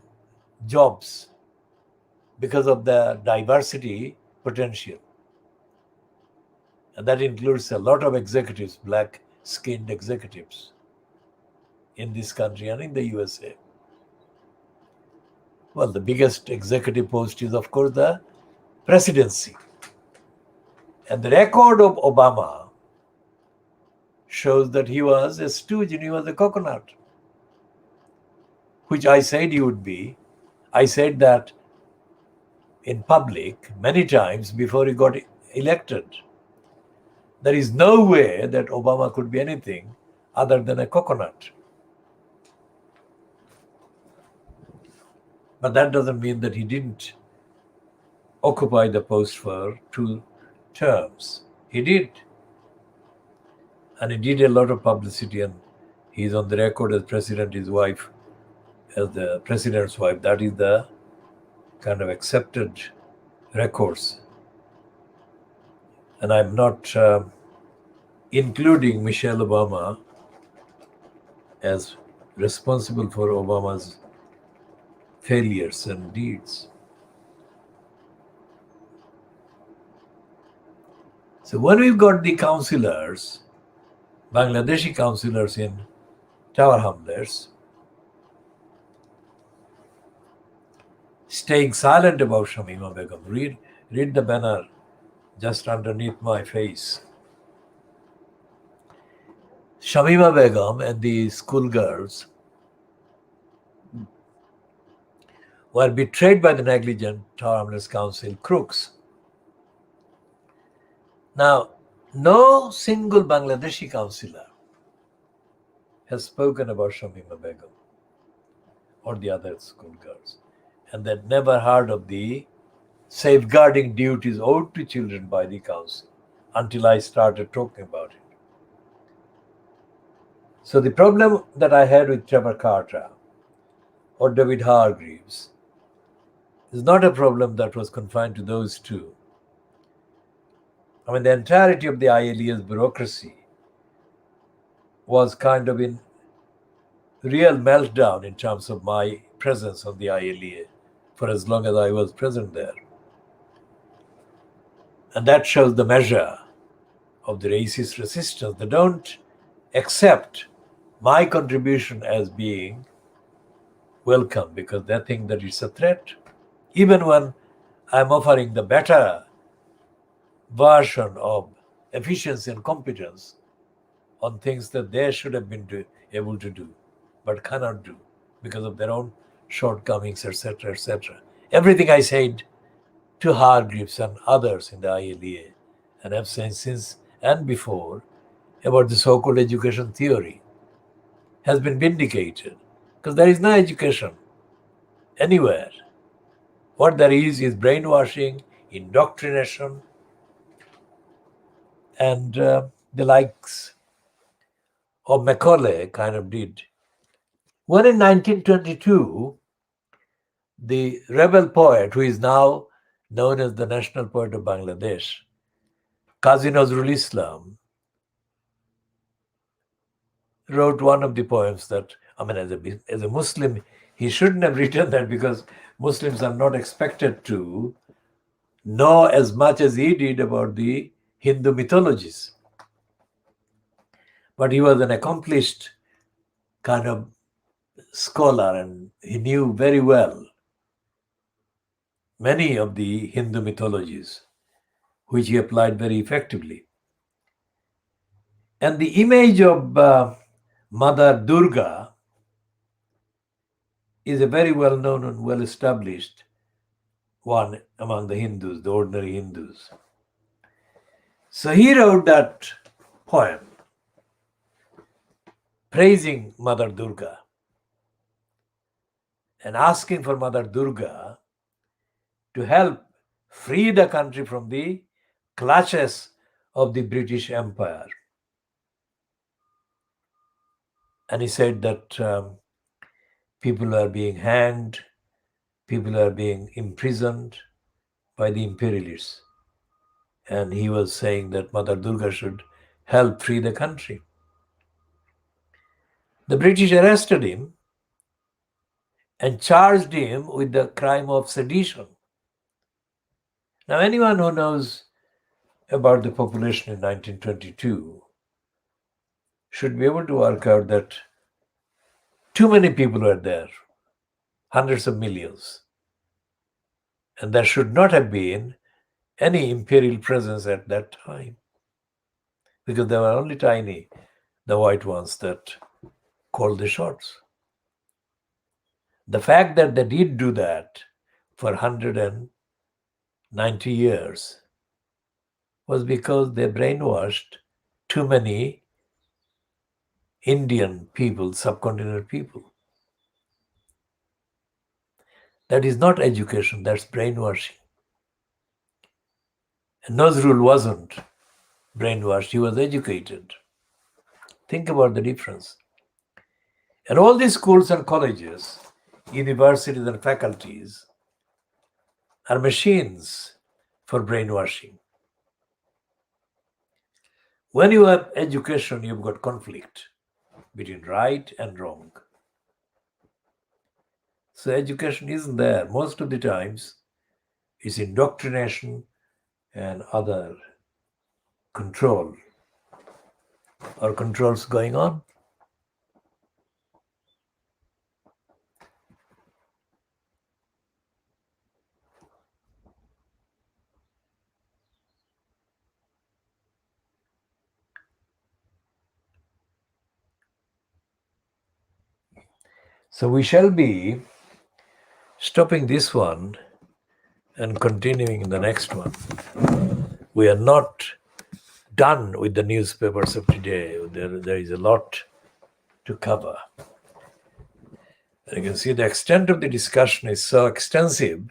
A: jobs because of their diversity potential. And that includes a lot of executives, black-skinned executives in this country and in the USA. Well, the biggest executive post is, of course, the presidency. And the record of Obama shows that he was a stooge and he was a coconut, which I said he would be. I said that in public many times before he got elected. There is no way that Obama could be anything other than a coconut. But that doesn't mean that he didn't occupy the post for 2 terms. He did. And he did a lot of publicity, and he's on the record as president, his wife, as the president's wife. That is the kind of accepted records. And I'm not including Michelle Obama as responsible for Obama's failures and deeds. So when we've got the counselors, Bangladeshi counselors in Tower Hamlets, staying silent about Shamima Begum. Read the banner just underneath my face. Shamima Begum and the schoolgirls were betrayed by the negligent Tower Hamlets Council crooks. Now, no single Bangladeshi councillor has spoken about Shamima Begum or the other schoolgirls, and they'd never heard of the safeguarding duties owed to children by the council until I started talking about it. So the problem that I had with Trevor Carter or David Hargreaves is not a problem that was confined to those two. I mean, the entirety of the ILEA's bureaucracy was kind of in real meltdown in terms of my presence on the ILEA for as long as I was present there. And that shows the measure of the racist resistance. They don't accept my contribution as being welcome because they think that it's a threat. Even when I'm offering the better version of efficiency and competence on things that they should have been able to do, but cannot do because of their own shortcomings, etc., etc. Everything I said to Hargreaves and others in the ILEA, and have said since and before about the so-called education theory has been vindicated, because there is no education anywhere. What there is brainwashing, indoctrination, and the likes of Macaulay kind of did. When in 1922, the rebel poet, who is now known as the national poet of Bangladesh, Qazi Nazrul Islam, wrote one of the poems that, as a Muslim, he shouldn't have written that, because Muslims are not expected to know as much as he did about the Hindu mythologies. But he was an accomplished kind of scholar, and he knew very well many of the Hindu mythologies, which he applied very effectively. And the image of Mother Durga is a very well-known and well-established one among the Hindus, the ordinary Hindus. So he wrote that poem praising Mother Durga and asking for Mother Durga to help free the country from the clutches of the British Empire. And he said that people are being hanged, people are being imprisoned by the imperialists. And he was saying that Mother Durga should help free the country. The British arrested him and charged him with the crime of sedition. Now, anyone who knows about the population in 1922 should be able to work out that too many people were there, hundreds of millions. And there should not have been any imperial presence at that time, because they were only tiny, the white ones that called the shots. The fact that they did do that for 190 years was because they brainwashed too many Indian people, subcontinental people. That is not education, that's brainwashing. And Nazrul wasn't brainwashed, he was educated. Think about the difference. And all these schools and colleges, universities and faculties are machines for brainwashing. When you have education, you've got conflict between right and wrong. So education isn't there. Most of the times, it's indoctrination and other control or controls going on. So we shall be stopping this one and continuing in the next one. We are not done with the newspapers of today. There is a lot to cover. And you can see the extent of the discussion is so extensive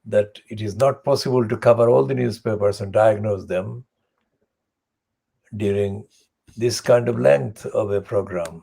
A: that it is not possible to cover all the newspapers and diagnose them during this kind of length of a program.